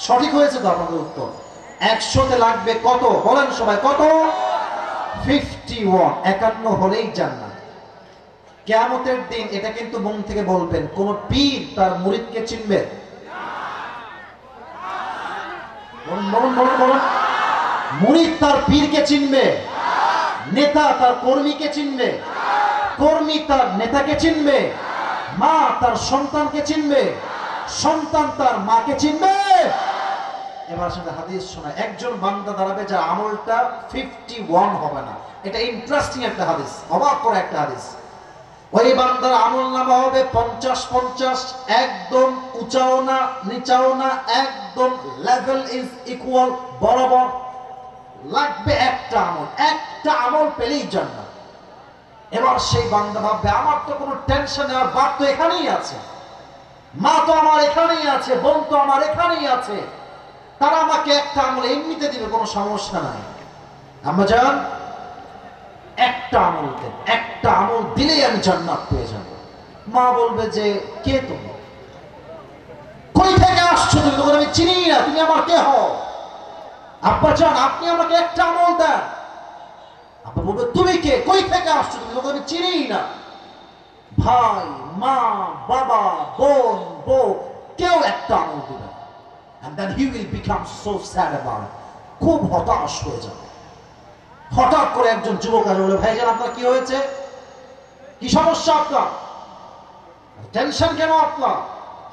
সঠিক হয়েছে তো আপনাদের উত্তর। 100তে লাগবে কত? বলেন সবাই কত? 51, 51 হলেই জান্নাত। কিয়ামতের দিন এটা কিন্তু মন থেকে বলবেন, কোন পীর তার মুরিদকে চিনবে? মুরিদ তার পীরকে চিনবে? নেতা তার কর্মীকে চিনবে? কর্মী তার নেতাকে চিনবে? মা তার সন্তানকে চিনবে? সন্তান তার মাকে চিনবে? এবার সাথে হাদিস শোনা, একজন বান্দা দাঁড়াবে যার আমলটা 51 হবে না। এটা ইন্টারেস্টিং একটা হাদিস, অবাক করে একটা হাদিস। ওই বান্দার আমল নামা হবে 50-50, একদম উঁচাও না নিচাও না, একদম লেভেল ইজ ইকুয়াল, বরাবর। লাগবে একটা আমল পেলেই জান্নাত। এবার সেই বান্দা ভাববে, আমার তো কোনো টেনশন নেই, আমার বাপ তো এখানেই আছে, মা তো আমার এখানেই আছে, বোন তো আমার এখানেই আছে, তারা আমাকে একটা আমল এমনিতে দিবে, কোনো সমস্যা নাই। আম্মা জান, একটা আমল দেন, একটা আমল দিলেই আমি জান্নাত পেয়ে যাব। মা বলবে যে, কে তুমি, কই থেকে আসছো তুমি, তখন আমি চিনি না, তুমি আমার কে হও? আব্বা জান, আপনি আমাকে একটা আমল দেন। আব্বা বলবে, তুমি কে, কই থেকে আসছো তুমি, তখন আমি চিনি না। ভাই, মা, বাবা, বোন, বউ, কেউ একটা আমল দিবে। And then he will become so sad about it. খুব হতাশ হয়ে যাবে। হঠাৎ করে একজন যুবক আসে, বলে, ভাইজান আপনার কি হয়েছে, কি সমস্যা আপনার, টেনশন কেন আপনার,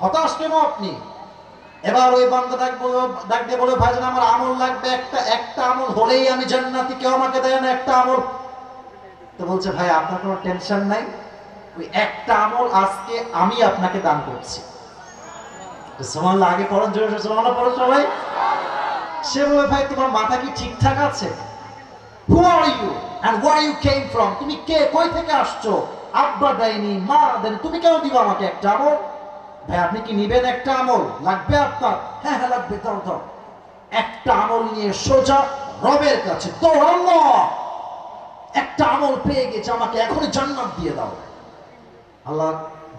হতাশ কেন আপনি? এবার ওই বান্দা ডাক দিয়ে বলে, ভাইজান আমার আমল লাগবে একটা আমল হলেই আমি জান্নাতি, কেউ আমাকে দেয় না একটা আমল। তো বলছে, ভাই আপনার কোনো টেনশন নাই, ওই একটা আমল আজকে আমি আপনাকে দান করছি। সুবহানাল্লাহ, আগে পড়েন, জোরে সুবহানাল্লাহ পড়ো সবাই। সে বলে, ভাই তোমার মাথা কি ঠিকঠাক আছে? Who are you and where you came from? তুমি কে, কই থেকে আসছো? আব্বা দেয়নি, মা দেয়নি, তুমি কেন দিবা আমাকে একটা আমল? ভাই আপনি কি নিবেন একটা আমল? লাগবে আপনার? হ্যাঁ হ্যাঁ লাগবে, দাও দাও। একটা আমল নিয়ে সোজা রবের কাছে দৌড়ানো, একটা আমল পেয়ে গেছে, আমাকে এখনই জান্নাত দিয়ে দাও। আল্লাহ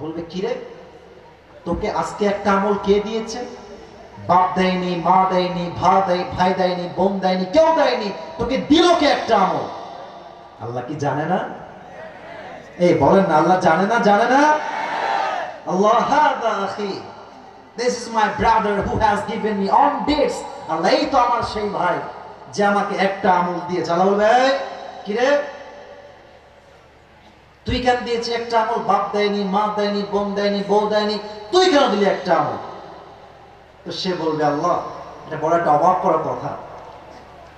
বলবে, কি রে, তোকে আজকে একটা আমল কে দিয়েছে? বাপ দেয়নি, মা দেয়নি, ভাই দেয়নি, বোন দেয়নি, কেউ দেয়নি, তোকে দিল কে একটা আমল? আল্লাহ কি জানে না? এই বলেন না, আল্লাহ জানে না? জানে না? Allah, hada akhi, this is my brother who has given me on this. আল্লাহ এই তো আমার সেই ভাই যে আমাকে একটা আমল দিয়ে চালাল। ভাই কি রে, তুই কেন দিয়েছি একটা আমল? বাপ দেয়নি, মা দেয়নি, বোন দেয়নি, বউ দেয়নি, তুই কেন দিলি একটা আমল? তো সে বলবে, আল্লাহ এটা বড় একটা অবাক করার কথা,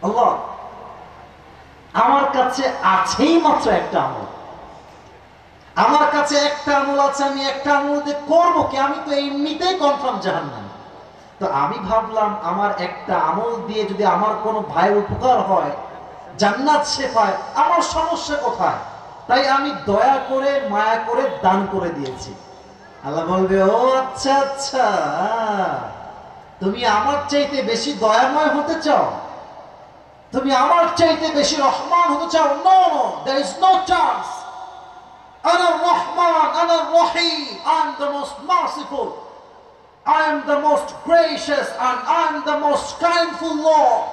আল্লাহ আমার কাছে আছেই মাত্র একটা আমল, আমার কাছে একটা আমল আছে, আমি একটা আমল দিয়ে করবো কি? আমি তো এমনিতেই কনফার্ম জাহান্নামী। তো আমি ভাবলাম আমার একটা আমল দিয়ে যদি আমার কোনো ভাইয়ের উপকার হয়, জান্নাত সে পায়, আমার সমস্যা কোথায়? তাই আমি দয়া করে মায়া করে দান করে দিয়েছি। আল্লাহ বলবে, ও আচ্ছা আচ্ছা, তুমি আমার চাইতে বেশি দয়াময় হতে চাও, তুমি আমার চাইতে বেশি রহমান হতে চাও? No no, there is no chance. Ana Rahman, Ana Rahim, I am the most merciful, I am the most gracious, and I am the most kindful Lord.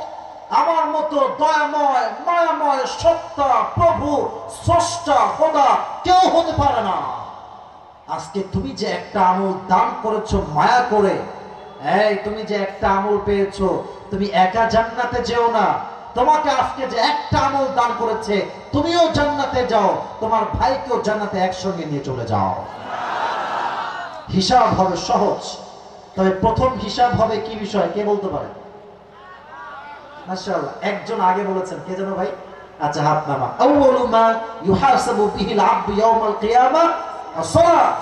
আমার মতো দয়াময়, মায়াময় সত্তা, প্রভু, স্রষ্টা, খোদা কেউ হতে পারে না। আজকে তুমি যে একটা আমল দান করেছো মায়া করে, এই তুমি যে একটা আমল পেয়েছো, তুমি একা জান্নাতে যেও না, তোমাকে আজকে যে একটা আমল দান করেছে তুমিও জান্নাতে যাও, তোমার ভাইকেও জান্নাতে একসঙ্গে নিয়ে চলে যাও। হিসাব হবে সহজ, তবে প্রথম হিসাব হবে কি বিষয়, কে বলতে পারে? মাশাআল্লাহ, একজন আগে বলেছেন, কে যেন ভাই? আচ্ছা হাত নামা। আউয়ালু মা ইউহাসাবু বিহিল আবদু ইয়াউমাল কিয়ামাহ as-salat.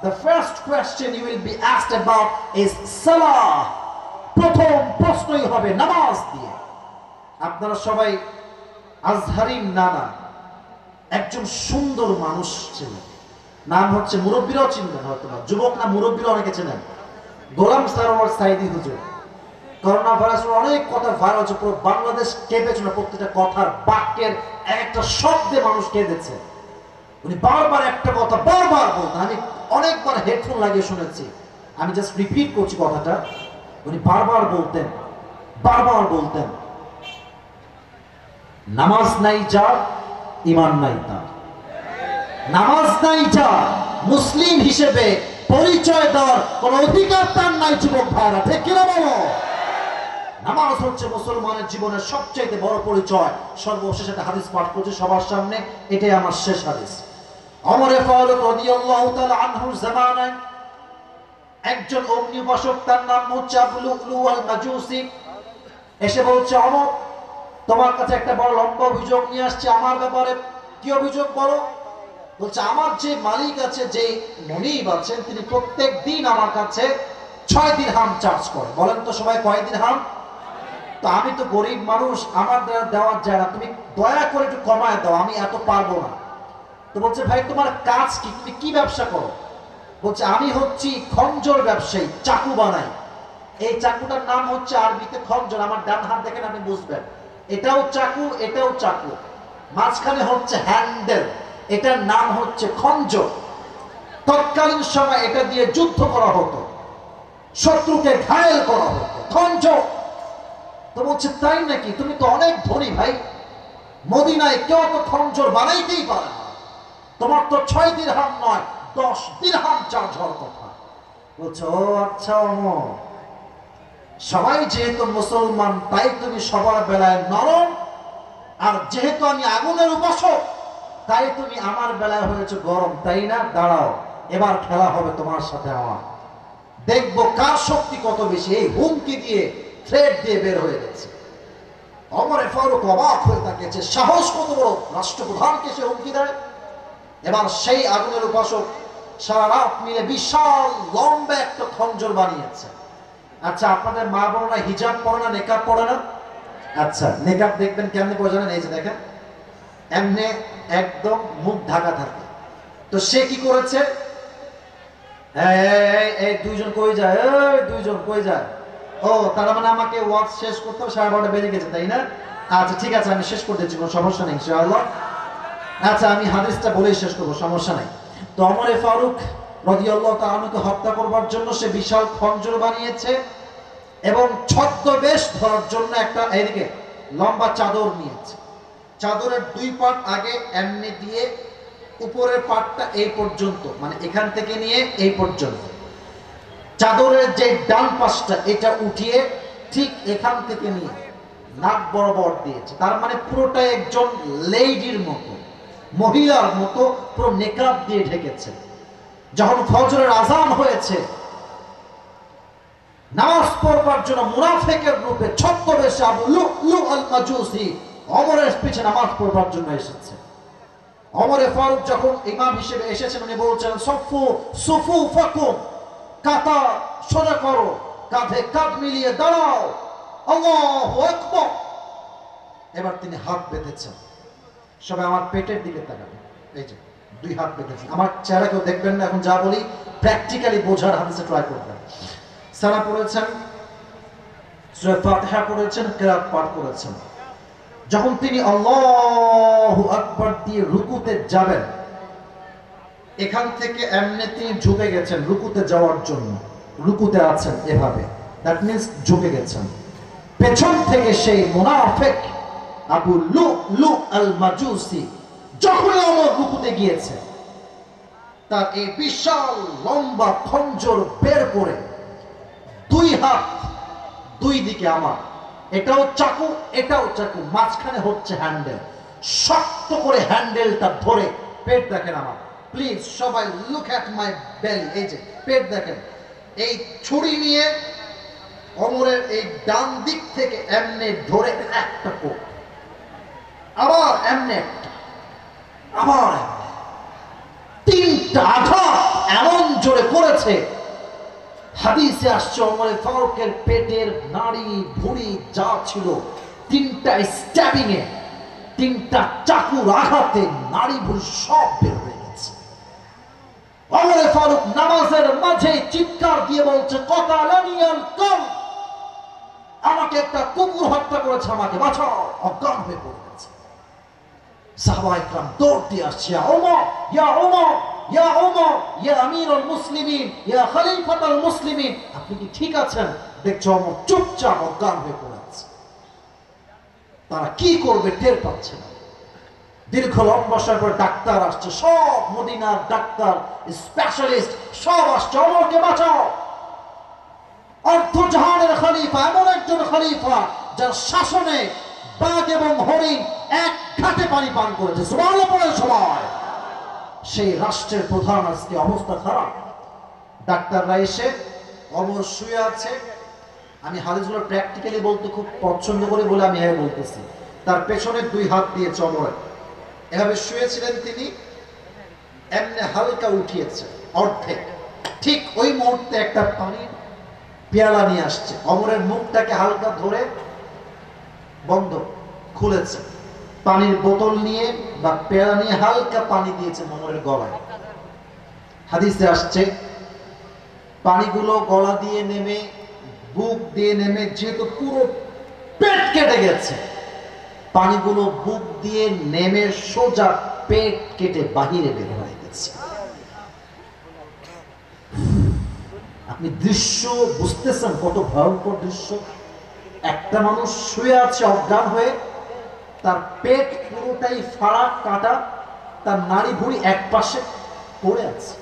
The first question you will be asked about is salah. প্রথম প্রশ্নই হবে নামাজ দিয়ে। আপনারা সবাই আজহারির নানা একজন সুন্দর মানুষ ছিলেন, নাম হচ্ছে, মুরব্বীরাও চিনবেন হয়তো, যুবক না মুরব্বীরা অনেকে চেনেন, গোলাম সারোয়ার সাইদি হুজুর। করোনা ভাইরাসের অনেক কথা ভাইরাল হচ্ছে, পুরো বাংলাদেশ কেঁপেছিল, প্রত্যেকটা কথার বাক্যের একটা শব্দে মানুষ কেঁদেছে। উনি বারবার একটা কথা বারবার বলতেন, আমি অনেকবার হেডফোন লাগিয়ে শুনেছি, আমি জাস্ট রিপিট করছি কথাটা। উনি বারবার বলতেন, নামাজ নাই যার, ঈমান নাই তার। নামাজ নাই যা মুসলিম হিসেবে পরিচয় দেওয়ার কোন অধিকার তার নাই। যুবক ভাইরা ঠিক কিনা বলো? নামাজ হচ্ছে মুসলমানের জীবনের সবচেয়ে বড় পরিচয়। সর্বশেষ একটা হাদিস পাঠ করছি সবার সামনে, এটাই আমার শেষ হাদিস। ওমর ফারুক রাদিয়াল্লাহু তাআলা আনহুর জামানায় একজন অগ্নি উপাসক, তার নাম হচ্ছে আবু লুলু আল মাজুসি, এসে বলছে, ওমর তোমার কাছে একটা বড় লম্বা অভিযোগ নিয়ে আসছে আমার ব্যাপারে। কি অভিযোগ বলো? বলছে, আমার যে মালিক আছে, যে মনিব আছেন, তিনি প্রত্যেক দিন আমার কাছে 6 দিরহাম চার্জ করে। বলেন তো সবাই কয় দিরহাম? তো আমি তো গরিব মানুষ, আমার দ্বারা দেওয়ার যায় না, তুমি দয়া করে একটু কমায় দাও, আমি এত পারবো না। তো বলছে, ভাই তোমার কাজ কি, তুমি কি ব্যবসা করো? বলছে, আমি হচ্ছি খঞ্জর ব্যবসায়ী, চাকু বানাই। এই চাকুটার নাম হচ্ছে আরবিতে খঞ্জর। আমার ডান হাত দেখেন, আপনি বুঝবেন এটাও চাকু, এটাও চাকু, মাঝখানে হচ্ছে হ্যান্ডেল, এটার নাম হচ্ছে খঞ্জর। তৎকালীন সময় এটা দিয়ে যুদ্ধ করা হতো, শত্রুকে ঘায়েল করা হতো, খঞ্জর। তো বলছে, তাই নাকি? তুমি তো অনেক ধনী ভাই, মদিনায় কেউ তো খঞ্জর বানাইতেই পারে না, তোমার তো 6 দিরহাম নয় 10 দিরহাম চার্জ হওয়ার কথা। বলছে, ও আচ্ছা ওমর, সবাই যেহেতু মুসলমান তাই তুমি সবার বেলায় নরম, আর যেহেতু আমি আগুনের উপাসক তাই তুমি আমার বেলায় হয়েছে গরম, তাই না? দাঁড়াও, এবার খেলা হবে তোমার সাথে আমার, দেখবো কার শক্তি কত বেশি। এই হুমকি দিয়ে, থ্রেট দিয়ে বের হয়ে গেছে। ওমর ফারুক অবাক হয়ে তাকিয়েছে, সাহস কত বড়, রাষ্ট্রপ্রধানকে সে হুমকি দেয়। এবার সেই আগুনের উপাসক সারা রাত মিলে বিশাল লম্বা একটা খঞ্জর বানিয়েছে। আচ্ছা, আপনাদের মা বোনরা হিজাব পরে না, নেকাব পরে না? আচ্ছা, নেকাব দেখবেন কেমনে পরে জানেন? এই যে দেখেন, এমনি একদম মুখ ঢাকা থাকে। তো সে কি করেছে, এই দুইজন কই যায়, এই দুইজন কই যায়? ও, তার মানে আমাকে ওয়াজ শেষ করতে 12:30 বেজে গেছে, তাই না? আচ্ছা ঠিক আছে, আমি শেষ করে দিচ্ছি, কোনো সমস্যা নেই ইনশাআল্লাহ। আচ্ছা, আমি হাদিসটা বলেই শেষ করবো, সমস্যা নাই। তো ওমর ফারুক রাদিয়াল্লাহু তাআলা আনহুকে হত্যা করবার জন্য সে বিশাল খঞ্জর বানিয়েছে, এবং ছদ্মবেশ ধরার জন্য একটা এদিকে লম্বা চাদর নিয়েছে। চাদরের 2 পাট আগে এমনি দিয়ে, উপরের পাটটা এই পর্যন্ত, মানে এখান থেকে নিয়ে এই পর্যন্ত। চাদরের যে ডান পাশটা এটা উঠিয়ে ঠিক এখান থেকে নিয়ে নাক বরাবর দিয়েছে। তার মানে পুরোটাই একজন লেডির মতো, মহিলার মতো পুরো নেকাব দিয়ে ঢেকেছে। যখন ফজরের আজান হয়েছে, নামাজ পড়বার জন্য মুনাফিকের রূপে ছদ্মবেশে আবু লুলু আল মাজুসি ওমরের পিছনে নামাজ পড়বার জন্য এসেছে। ওমর ফারুক যখন ইমাম হিসেবে এসেছেন, উনি বলছেন, সফু সুফুফাকুম, কাতার সোজা করো, কাঁধে কাঁধ মিলিয়ে দাঁড়াও, আল্লাহু আকবার। এবার তিনি হাত বেঁধেছেন। সবাই আমার পেটের দিকে তাকাবেন, এই যে 2 হাত বেঁধেছেন। আমার চেহারা কেউ দেখবেন না, এখন যা বলি প্র্যাকটিক্যালি বোঝার হাদিসে ট্রাই করবেন। সানা পড়েছেন, সূরা ফাতিহা পড়েছেন, কিরাত পাঠ করেছেন। যখন তিনি আল্লাহু আকবার দিয়ে রুকুতে যাবেন, এখান থেকে এমনি তিনি ঝুঁকে গেছেন রুকুতে যাওয়ার জন্য, রুকুতে আছেন এভাবে, দ্যাট মিন্স ঝুঁকে গেছেন। পেছন থেকে সেই মুনাফিক আবু লুলু আল মাজুসি যখন ওমর রুকুতে গিয়েছে, তার এই বিশাল লম্বা খঞ্জর বের করে 2 হাত 2 দিকে, আমার এটাও চাকু এটাও চাকু, মাঝখানে হচ্ছে হ্যান্ডেল, শক্ত করে হ্যান্ডেলটা ধরে, পেট দেখেন আমার, প্লিজ সবাই লুক অ্যাট মাই বেলি, এই যে পেট দেখেন, এই ছুরি নিয়ে ওমরের এই ডান দিক থেকে এমনি ধরে একটা কোপ, আবার এমনি একটা, আবার 3টা আঘাত এমন জোরে করেছে। হাদিসে আসছে ওমর ফারুকের পেটের নাড়ি ভুঁড়ি যা ছিল, 3টা স্ট্যাবিং এ, 3টা চাকুর আঘাতে নাড়ি ভুঁড়ি সব বের হয়ে গেছে। ওমর ফারুক নামাজের মাঝে চিৎকার দিয়ে বলছে, কতালানিয়াল কল, আমাকে একটা কুকুর হত্যা করেছে, আমাকে বাঁচাও, অজ্ঞান হয়ে পড়ে গেছে। সাহাবায়ে কেরাম দৌড় দিয়ে আসছে, ওমর, ইয়া ওমর, ইয়া ওমর, ইয়া আমিরুল মুসলিমিন, ইয়া খলিফাতুল মুসলিমিন, আপনি কি ঠিক আছেন? দেখছো ওমর চুপচাপ অজ্ঞান হয়ে পড়ে আছে। তারা কি করবে টের পাচ্ছে না। দীর্ঘ লম্বা সময় পর ডাক্তার আসছে, সব মদিনার ডাক্তার স্পেশালিস্ট সব আসছে, ওমরকে বাঁচাও। অর্ধজাহানের খলিফা, এমন একজন খলিফা যার শাসনে বাঘ এবং হরিণ এক ঘাটে পানি পান করেছে, সুবহানাল্লাহ পড়ার সময়। সেই রাষ্ট্রের প্রধান আজকে অবস্থা খারাপ। ডাক্তাররা এসে, ওমর শুয়ে আছে, আমি হাদিসগুলো প্র্যাকটিক্যালি বলতে খুব পছন্দ করি বলে আমি বলতেছি। তার পেছনে দুই হাত দিয়েছে ওমর, এভাবে শুয়েছিলেন তিনি, এমনি হালকা উঠিয়েছে অর্ধেক। ঠিক ওই মুহূর্তে একটা পানির পেয়ালা নিয়ে আসছে, ওমরের মুখটাকে হালকা ধরে বন্ধ খুলেছে, পানির বোতল নিয়ে বা পেয়ালা নিয়ে হালকা পানি দিয়েছে ওমরের গলায়। হাদিসে আসছে পানিগুলো গলা দিয়ে নেমে, বুক দিয়ে নেমে, যেহেতু পুরো পেট কেটে গেছে, পানিগুলো বুক দিয়ে নেমে সোজা পেট কেটে বাহিরে বের হয়ে গেছে। আপনি দৃশ্য বুঝতেছেন কত ভয়ঙ্কর দৃশ্য। একটা মানুষ শুয়ে আছে অজ্ঞান হয়ে, তার পেট পুরোটাই ফাড়া কাটা, তার নাড়ি ভুঁড়ি এক পাশে পড়ে আছে।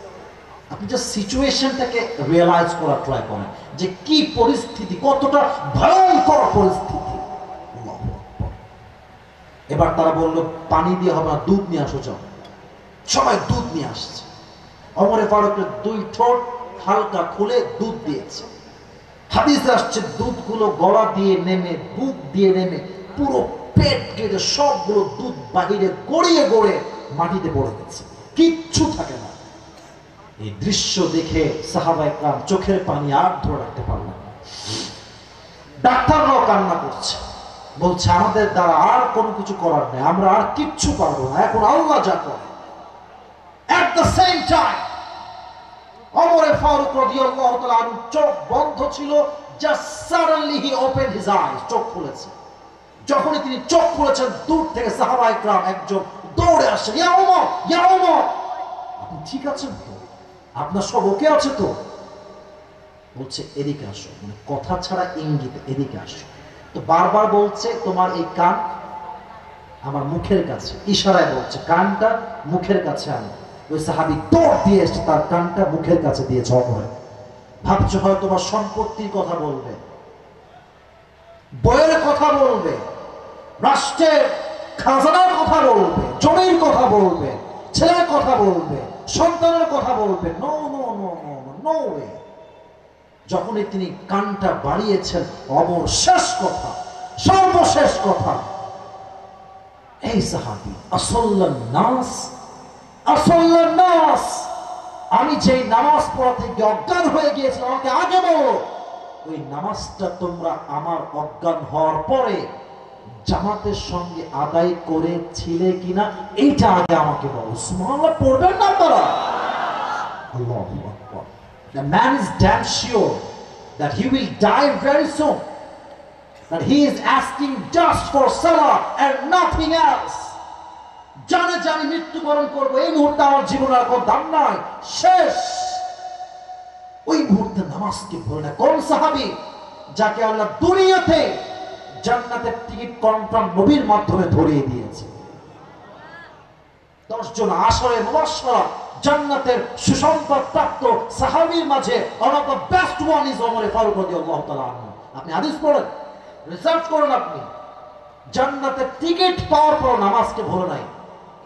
আপনি যে সিচুয়েশনটাকে রিয়েলাইজ করার ট্রাই করেন যে কি পরিস্থিতি, কতটা ভয়ঙ্কর পরিস্থিতি। এবার তারা বলল পানি দিয়ে হবে না, দুধ নিয়ে আসো। যাও, সবাই দুধ নিয়ে আসছে। ওমরে ফারুকের দুই ঠোঁট হালকা খুলে দুধ দিয়েছে। হাদিসে আসছে দুধগুলো গলা দিয়ে নেমে, বুক দিয়ে নেমে, পুরো পেট কেটে সবগুলো দুধ বাহিরে গড়িয়ে গড়ে মাটিতে পড়ে গেছে, কিচ্ছু থাকে না। এই দৃশ্য দেখে সাহাবায়ে কেরাম চোখের পানি আর ধরে রাখতে পারলেন না। ডাক্তাররাও কান্না করছে, বলছে আমাদের দ্বারা আর কোনো কিছু করার নেই, আমরা আর কিচ্ছু পারবো না, এখন আল্লাহ যা করে। At the same time, Omar Faruk রাদিয়াল্লাহু তাআলা আনহু চোখ বন্ধ ছিল, just suddenly he opened his eyes, চোখ খুলেছে। যখনই তিনি চোখ খুলেছেন, দূর থেকে সাহাবায়ে কেরাম একজন দৌড়ে আসে, ইয়া ওমর, ইয়া ওমর, আপনি ঠিক আছেন তো? আপনার সব ওকে আছে তো? বলছে এদিকে আসো, মানে কথা ছাড়া ইঙ্গিত, এদিকে আসো। তো বারবার বলছে তোমার এই কান আমার মুখের কাছে, ইশারায় বলছে কানটা মুখের কাছে আনো। ওই সাহাবী দৌড় দিয়ে এসে তার কানটা মুখের কাছে দিয়ে ঝগড়ে। ভাবছে হয় তোমার সম্পত্তির কথা বলবে, বইয়ের কথা বলবে, রাষ্ট্রের খাজানার কথা বলবে, জমির কথা বলবে, ছেলের কথা বলবে, সন্তানের কথা বলবে। No no no no no way. যখনই তিনি কানটা বাড়িয়েছেন, অবশেষ কথা, সর্বশেষ কথা, এই সাহাবী আসল্লান নাস, আসল্লান নাস, আমি যেই নামাজ পড়াতে গিয়ে অজ্ঞান হয়ে গিয়েছিলাম, আমাকে আগে বলো ওই নামাজটা তোমরা আমার অজ্ঞান হওয়ার পরে জামাতের সঙ্গে আদায় করেছিলে কিনা, এইটা আগে আমাকে বলো। সুবহানাল্লাহ পড়বেন না আপনারা? আল্লাহু আকবার। The man is damn sure that he will die very soon, that he is asking just for salah and nothing else. জানে যে আমি মৃত্যুবরণ করবো, এই মুহূর্তে আমার জীবনের আর কোনো দাম নাই, শেষ। ওই মুহূর্তে নামাজকে ভুলে না। কোন সাহাবী যাকে আল্লাহ দুনিয়াতে জান্নাতের টিকিট কনফার্ম নবীর মাধ্যমে ধরিয়ে দিয়েছে। 10 জন আশরে মুবাশশারা জান্নাতের সুসংবাদ প্রাপ্ত সাহাবীর মাঝে one of the best one is Omar Faruk রাদিয়াল্লাহু তাআলা আনহু। আপনি হাদিস পড়েন, রিসার্চ করেন, আপনি জান্নাতের টিকিট পাওয়ার পর নামাজকে ভুলে নাই।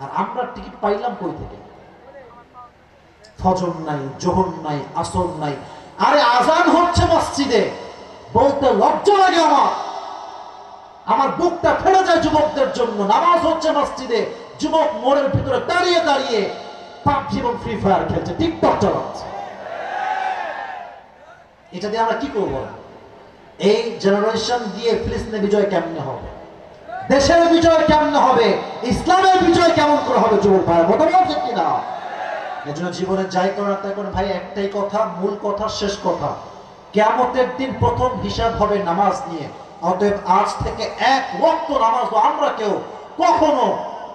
আর আমরা টিকিট পাইলাম কই থেকে? ফজর নাই, যোহর নাই, আসর নাই। আরে আজান হচ্ছে মসজিদে, বলতে লজ্জা লাগে আমার বুকটা ফেলে যায় যুবকদের জন্য। নামাজ হচ্ছে মসজিদে, যুবক মোড়ের ভিতরে দাঁড়িয়ে দাঁড়িয়ে পাবজি এবং ফ্রি ফায়ার খেলছে, টিকটক চালাচ্ছে। এটা দিয়ে আমরা কি করবো? এই জেনারেশন দিয়ে ফিলিস্তিনের বিজয় কেমনে হবে, দেশের বিজয় কেমনে হবে, ইসলামের বিজয় কেমন করে হবে? যুবক ভাই কথা বলছে কিনা? এজন্য জীবনে যাই করার তাই করেন ভাই, একটাই কথা, মূল কথা, শেষ কথা, কিয়ামতের দিন প্রথম হিসাব হবে নামাজ নিয়ে। অতএব আজ থেকে এক ওয়াক্ত নামাজ আমরা কেউ কখনো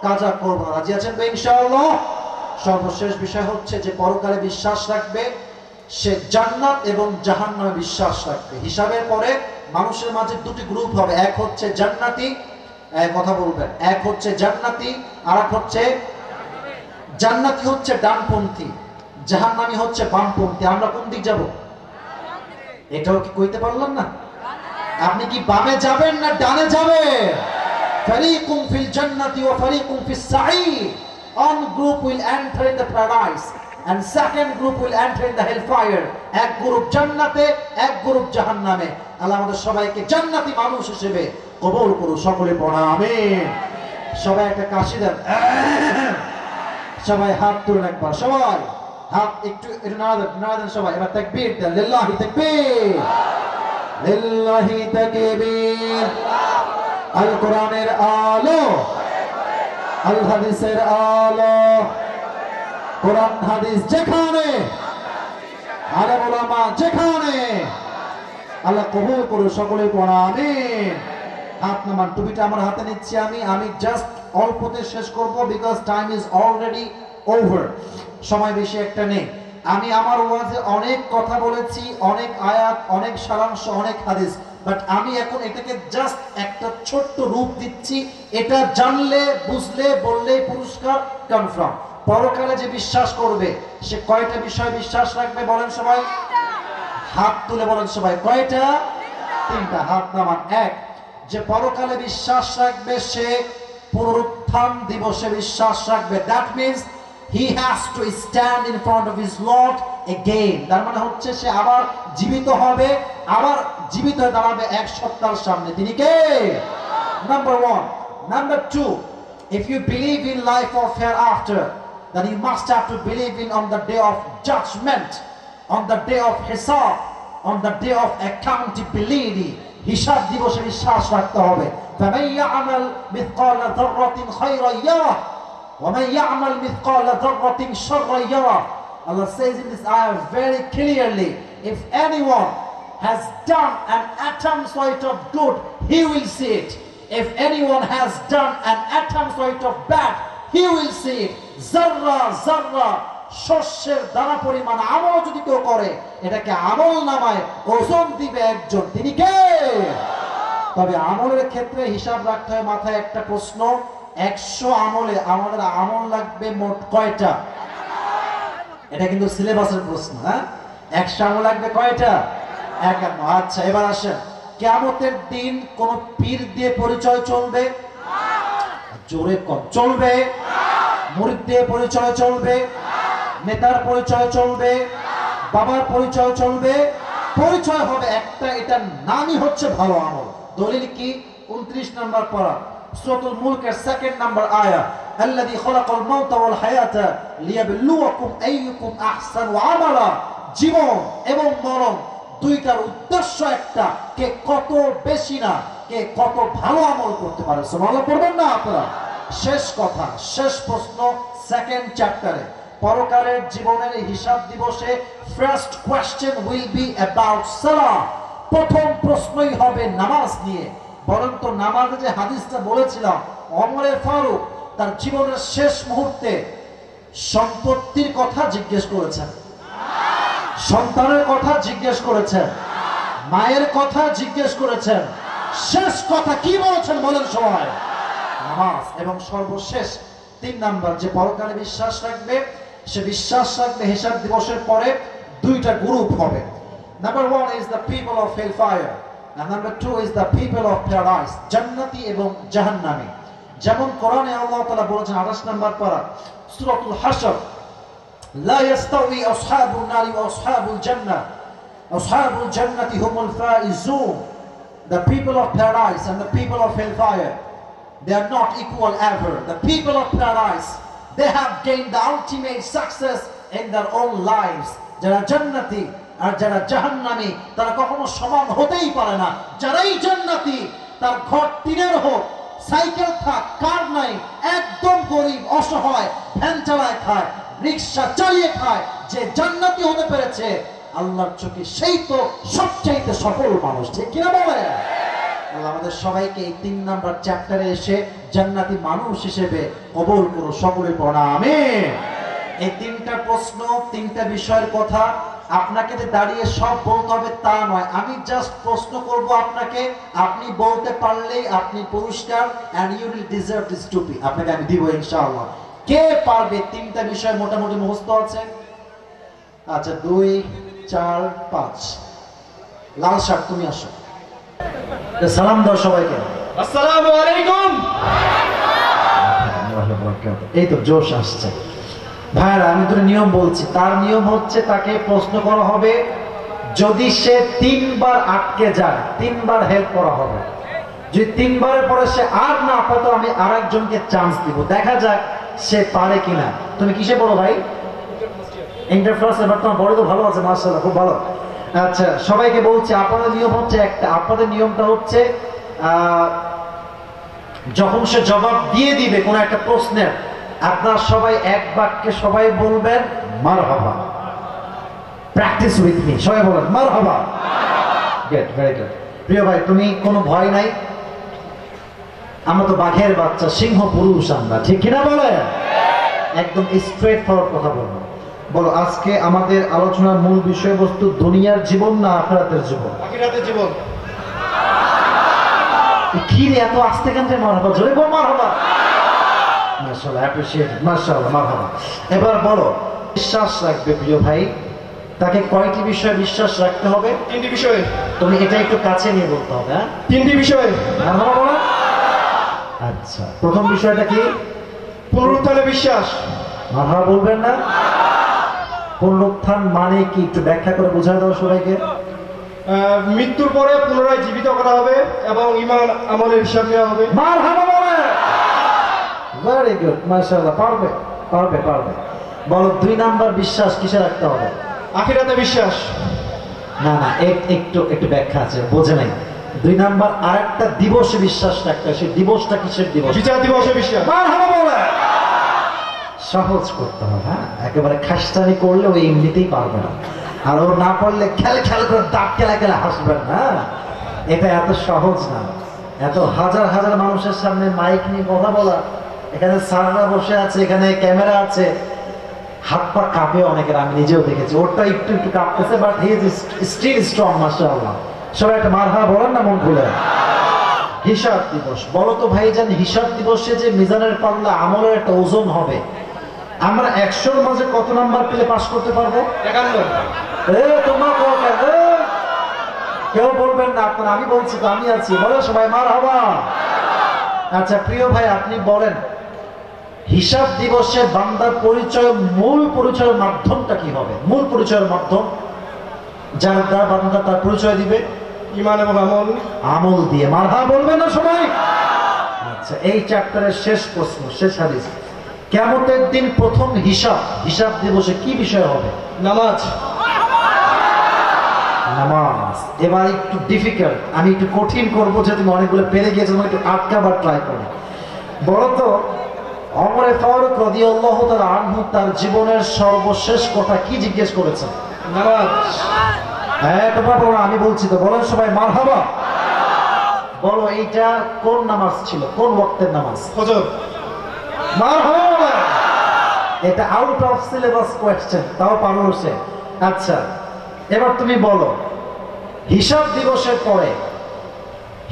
কাজা করব না। রাজি আছেন তো ইনশাআল্লাহ? সর্বশেষ বিষয় হচ্ছে যে পরকালে বিশ্বাস রাখবে সে জান্নাত এবং জাহান্নামে বিশ্বাস রাখবে। হিসাবের পরে মানুষের মাঝে দুটি গ্রুপ হবে, এক হচ্ছে জান্নাতি, কথা বলবেন। এক হচ্ছে জান্নাতি, আর এক হচ্ছে জান্নাতি হচ্ছে ডানপন্থী, জাহান্নামী হচ্ছে বামপন্থী। আমরা কোন দিক যাব? এটাও কি কইতে পারলাম না? আপনি কি বামে যাবেন না ডানে যাবেন? ফারিকুম ফিল জান্নাতি ওয়া ফারিকুম ফিস সাঈর। One group will enter in the paradise and second group will enter in the hellfire. এক গ্রুপ জান্নাতে, এক গ্রুপ জাহান্নামে। আল্লাহ আমাদের সবাইকে জান্নাতি মানুষ হিসেবে কবুল করুন। সকলে পড়া আমিন। সবাই একটা কাশি দেন। সবাই হাত তুলুন একবার, সবাই হাত একটু নাড়া দেন সবাই। এবার তাকবীর দেন, লিল্লাহি তাকবীর, লিল্লাহি তাকবীর। আল কোরআনের আলো, আল হাদিসের আলো, কোরআন হাদিস যেখানে, আলেম ওলামা যেখানে, আল্লাহ কবুল করুন। সকলে পড়া আমিন। হাত নামান। টুপিটা আমার হাতে নিচ্ছি আমি জাস্ট অল্পতে শেষ করব, because time is already over. সময় বেশি একটা নেই। আমি আমার ওয়াজে অনেক কথা বলেছি, অনেক আয়াত, অনেক সারাংশ, অনেক হাদিস, বাট আমি এখন এটাকে জাস্ট একটা ছোট্ট রূপ দিচ্ছি। এটা জানলে, বুঝলে, বললে পুরস্কার কনফার্ম। পরকালে যে বিশ্বাস করবে সে কয়টা বিষয় বিশ্বাস রাখবে বলেন সবাই? হাত তুলে বলেন সবাই, কয়টা? তিনটা। হাত নামান। এক, যে পরকালে বিশ্বাস রাখবে সে পুনরুত্থান দিবসে বিশ্বাস রাখবে। That means he has to stand in front of his Lord again. তার মানে হচ্ছে সে আবার জীবিত হবে, আবার জীবিত হয়ে দাঁড়াবে এক সত্তার সামনে। তিনি কে? Number one. Number two, if you believe in life of hereafter, then you must have to believe in on the day of judgment, on the day of hisab, on the day of accountability. হিসাব দিবসে বিশ্বাস রাখতে হবে। فمن يعمل مثقال ذرة خيرا يره ومن يعمل مثقال ذرة شرا يره. Allah says in this ayah very clearly, if anyone has done an atom's weight of good, he will see it. If anyone has done an atom's weight of bad, he will see it. Zarra zarra, শস্যের দানা পরিমাণ আমল যদি কেউ করে, এটাকে আমল নামায় ওজন দিবে একজন। তিনি কে? তবে আমলের ক্ষেত্রে হিসাব রাখতে হয়। মাথায় একটা প্রশ্ন, 100 আমলে আমাদের আমল লাগবে মোট কয়টা? এটা কিন্তু সিলেবাসের প্রশ্ন। হ্যাঁ, 100 আমল লাগবে কয়টা? 51। আচ্ছা, এবার আসেন, কিয়ামতের দিন কোন পীর দিয়ে পরিচয় চলবে? জোরে কম চলবে? মুরিদ দিয়ে পরিচয় চলবে? নেতার পরিচয় চলবে? বাবার পরিচয় চলবে? পরিচয় হবে একটা, এটার নামই হচ্ছে ভালো আমল। দলিল কি? 29 নম্বর পারা সূরাতুল মুলকের 2nd নম্বর আয়াত, আল্লাযী খালাকাল মাউতা ওয়াল হায়াতা লিয়াবলুয়াকুম আইয়ুকুম আহসানু আমালা। জীবন এবং মরণ দুইটার উদ্দেশ্য একটা, কে কত বেশি না কে কত ভালো আমল করতে পারে। সুবহানাল্লাহ পড়বেন না আপনারা? শেষ কথা, শেষ প্রশ্ন 2nd চ্যাপ্টারে, পরকালের জীবনের হিসাব দিবসে first question will be about সালাহ। প্রথম প্রশ্নই হবে নামাজ নিয়ে। বরং তো নামাজে যে হাদিসটা বলেছিলাম, ওমরে ফারুক তার জীবনের শেষ মুহূর্তে সম্পত্তির কথা জিজ্ঞেস করেছেন, সন্তানের কথা জিজ্ঞেস করেছেন, মায়ের কথা জিজ্ঞেস করেছেন। শেষ কথা কি বলেছেন বলেন সবাই? নামাজ। এবং সর্বশেষ 3 নাম্বার, যে পরকালে বিশ্বাস রাখবে সে বিশ্বাস রাখবে হিসাব দিবসের পরে দুইটা গ্রুপ হবে। Number 1 is the people of hellfire and number 2 is the people of paradise, জান্নাতি এবং জাহান্নামী। যেমন কোরআনে আল্লাহ তাআলা বলেছেন 28 নম্বর পারা সূরাতুল হাশর, লা ইয়াস্তাউই আসহাবুন নারি ওয়া আসহাবুল জান্নাহ, আসহাবুল জান্নাতি হুমুল Faizun. The people of paradise and the people of hellfire, they are not equal ever. The people of paradise, they have gained the ultimate success in their own lives. যারা জান্নাতি আর যারা জাহান্নামী তারা কখনো সমান হতেই পারে না। যারাই জান্নাতি তার ঘর টিনের হোক, সাইকেল থাক, কার নাই, একদম গরিব অসহায়, ভ্যান চালায় খায়, রিকশা চালিয়ে খায়, যে জান্নাতি হতে পেরেছে আল্লাহর চোখে সেই তো সবচাইতে সফল মানুষ। ঠিক কিনা বলে? আল্লাহ আমাদের সবাইকে এই 3 নাম্বার চ্যাপ্টারে এসে জান্নাতি মানুষ হিসেবে কবুল করো। সকলে পড়া আমিন। এই 3টা প্রশ্ন, 3টা বিষয়ের কথা আপনাকে যে দাঁড়িয়ে সব বলতে হবে তা নয়, আমি জাস্ট প্রশ্ন করব আপনাকে, আপনি বলতে পারলেই আপনি পুরস্কার, and you will deserve this টুপি আপনাকে আমি দিব ইনশাআল্লাহ। কে পারবে? তিনটা বিষয় মোটামুটি মুখস্থ আছে। আচ্ছা 2 4 5। লাল শার্ট তুমি আসো, সালাম দাও সবাইকে। আসসালামু আলাইকুম। এই তো জোশ আসছে ভাইরা। আমি তো নিয়ম বলছি, তার নিয়ম হচ্ছে তাকে প্রশ্ন করা হবে, যদি সে 3 বার আটকে যায় 3 বার হেল্প করা হবে। যদি 3 বারের পরে সে আর না পারে, আমি আরেকজনকে চান্স দিব, দেখা যাক সে পারে কিনা। তুমি কিসে পড়ো ভাই? Inter first. এবার তোমার বড় তো ভালো আছে মাশাআল্লাহ, খুব ভালো। আচ্ছা সবাইকে বলছি, আপনাদের নিয়ম হচ্ছে একটা, আপনাদের নিয়মটা হচ্ছে যখন সে জবাব দিয়ে দিবে কোন একটা প্রশ্নের, আপনারা সবাই এক বাক্যে সবাই বলবেন মারহাবা। প্র্যাকটিস উইথ মি, সবাই বলেন মারহাবা। Good, very good. প্রিয় ভাই, তুমি কোনো ভয় নাই? আমরা তো বাঘের বাচ্চা, সিংহ পুরুষ আমরা, ঠিক কিনা বলে? একদম স্ট্রেট ফরওয়ার্ড কথা বলবো। বলো, আজকে আমাদের আলোচনার মূল বিষয়বস্তু দুনিয়ার জীবন না আখিরাতের জীবন? আখিরাতের জীবন। কি রে এত আস্তে কেন? মারহাবা, জোরে বল মারহাবা। মাশাআল্লাহ, অ্যাপ্রিশিয়েট, মাশাআল্লাহ, মারহাবা। এবার বলো, বিশ্বাস রাখবে প্রিয় ভাই, তাকে কয়টি বিষয়ে বিশ্বাস রাখতে হবে? 3টি বিষয়ে। তুমি এটা একটু কাছে নিয়ে বলতে হবে। হ্যাঁ, 3টি বিষয়ে। মারহাবা বলো। আচ্ছা, প্রথম বিষয়টা কি? পুনরুত্থানে বিশ্বাস। মারহাবা বলবেন না? পুনরুত্থান মানে কি একটু ব্যাখ্যা করে বোঝায় দাও সবাইকে। মৃত্যুর পরে পুনরায় জীবিত করা হবে এবং ঈমান আমলের হিসাব নেওয়া হবে। মারহাবা বলে। ভেরি গুড, মাশাআল্লাহ, পারবে পারবে পারবে। বলো, 2 নাম্বার বিশ্বাস কিসে রাখতে হবে? আখিরাতে বিশ্বাস। না না, একটু একটু ব্যাখ্যা আছে, বোঝে নাই। 2 নাম্বার আরেকটা দিবসে বিশ্বাস রাখতে হয়। সেই দিবসটা কিসের দিবস? বিচার দিবসে বিশ্বাস। মারহাবা বলে। সহজ করতে হবে। হ্যাঁ, একেবারে খাসটানি করলে ওই এমনিতেই পারবে না, আর ও না পারলে খেল খেল করে দাঁত কেলা কেলা হাসবেন না। এটা এত সহজ না। এত হাজার হাজার মানুষের সামনে মাইক নিয়ে কথা বলা, এখানে স্যাররা বসে আছে, এখানে ক্যামেরা আছে, হাত পা কাঁপে অনেকের, আমি নিজেও দেখেছি। ওরটা একটু একটু কাঁপতেছে, but he is still strong, মাশাআল্লাহ। সবাই একটা মারহাবা বলেন না মন খুলে। হিসাব দিবস, বলো তো ভাইজান, হিসাব দিবসে যে মিজানের পাল্লা আমলের একটা ওজন হবে, আমরা 100-র মাঝে কত নাম্বার পেলে পাস করতে পারবো? 51। তোমরা কেউ বলবেন না আপনারা, আমি বলছি তো, আমি আছি, বলে সবাই মারহাবা। আচ্ছা প্রিয় ভাই, আপনি বলেন, হিসাব দিবসে বান্দার পরিচয়, মূল পরিচয়ের মাধ্যমটা কি হবে? মূল পরিচয়ের মাধ্যম যার দ্বারা বান্দা তার পরিচয় দিবে ঈমান এবং আমল। আমল দিয়ে। মারহাবা বলবেন না সবাই? আচ্ছা, এই চ্যাপ্টারের শেষ প্রশ্ন, শেষ হাদিস, কিয়ামতের দিন প্রথম হিসাব দিবসে কি বিষয় হবে? নামাজ। নামাজ। এবার একটু ডিফিকাল্ট, আমি একটু কঠিন করবো, যে তুমি অনেকগুলো পেরে গিয়েছো, একটু আটকাবার ট্রাই করো। বলো তো, ওমর ফারুক রাদিয়াল্লাহু তাআলা আনহু তার জীবনের সর্বশেষ কথা কি জিজ্ঞেস করেছেন? নামাজ। হ্যাঁ, তোমরা বলো, আমি বলছি তো, বলেন সবাই মারহাবা। বলো, এইটা কোন নামাজ ছিল? কোন ওয়াক্তের নামাজ? ফজর। মারহাবা। এটা আউট অফ সিলেবাস কোয়েশ্চেন, তাও পারো সে। আচ্ছা, এবার তুমি বলো, হিসাব দিবসের পরে,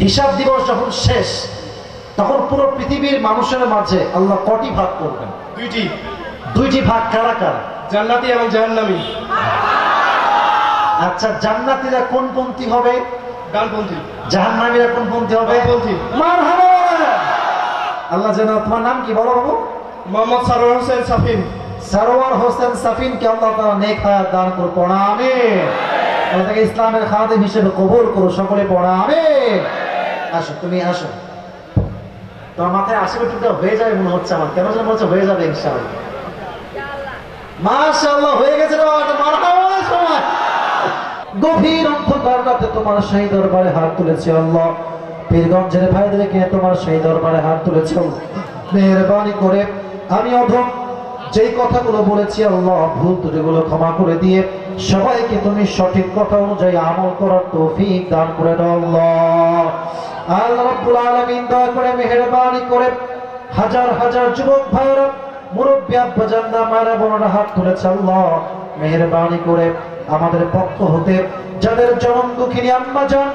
হিসাব দিবস যখন শেষ, তখন পুরো পৃথিবীর মানুষের মাঝে আল্লাহ কটি ভাগ করবেন? 2টি। 2টি ভাগ কারা কারা? জান্নাতি এবং জাহান্নামী। আচ্ছা, জান্নাতীরা কোন পন্থী হবে? ডানপন্থী। জাহান্নামীরা কোন পন্থী হবে? বামপন্থী। মারহাবা। আল্লাহ যেন, তোমার নাম কি বলো বাবু? মোহাম্মদ সারোয়ার হোসেন সাফিন। সারোয়ার হোসেন সাফিন কে আল্লাহ তাআলা নেক হায়াত দান করুন, পড়া আমিন। আল্লাহ তাকে ইসলামের খাদেম হিসেবে কবুল করুন, সকলে পড়া আমিন। আসো, তুমি আসো। তোমার মাথায় আশীর্বাদটা হয়ে যাবে মনে হচ্ছে আমার, কেন যেন বলছে হয়ে যাবে ইনশাআল্লাহ। মাশাআল্লাহ, হয়ে গেছে রে বাবা, মারহাবা সময়। গভীর অন্ধকার রাতে তোমার সেই দরবারে হাত তুলেছি আল্লাহ, পীরগঞ্জের ভাইদেরকে তোমার সেই দরবারে হাত তুলেছি আল্লাহ, মেহেরবানি করে আমি অধম যেই কথাগুলো বলেছি আল্লাহ, ভুল ত্রুটিগুলো ক্ষমা করে দিয়ে সবাইকে তুমি সঠিক কথা অনুযায়ী আমল করার তৌফিক দান করে দাও আল্লাহ। আল্লাহ রাব্বুল আলামিন দয়া করে মেহেরবানি করে হাজার হাজার যুবক ভাইরা, মুরব্বী আব্বাজানরা, মায়েরা বোনেরা হাত তুলেছে আল্লাহ, মেহেরবানি করে আমাদের পক্ষ হতে যাদের জনম দুঃখিনী আম্মাজান,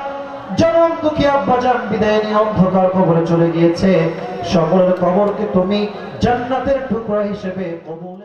জনম দুঃখী আব্বাজান বিদায় নিয়ে অন্ধকার কবরে চলে গিয়েছে, সকলের কবরকে তুমি জান্নাতের টুকরা হিসেবে কবুল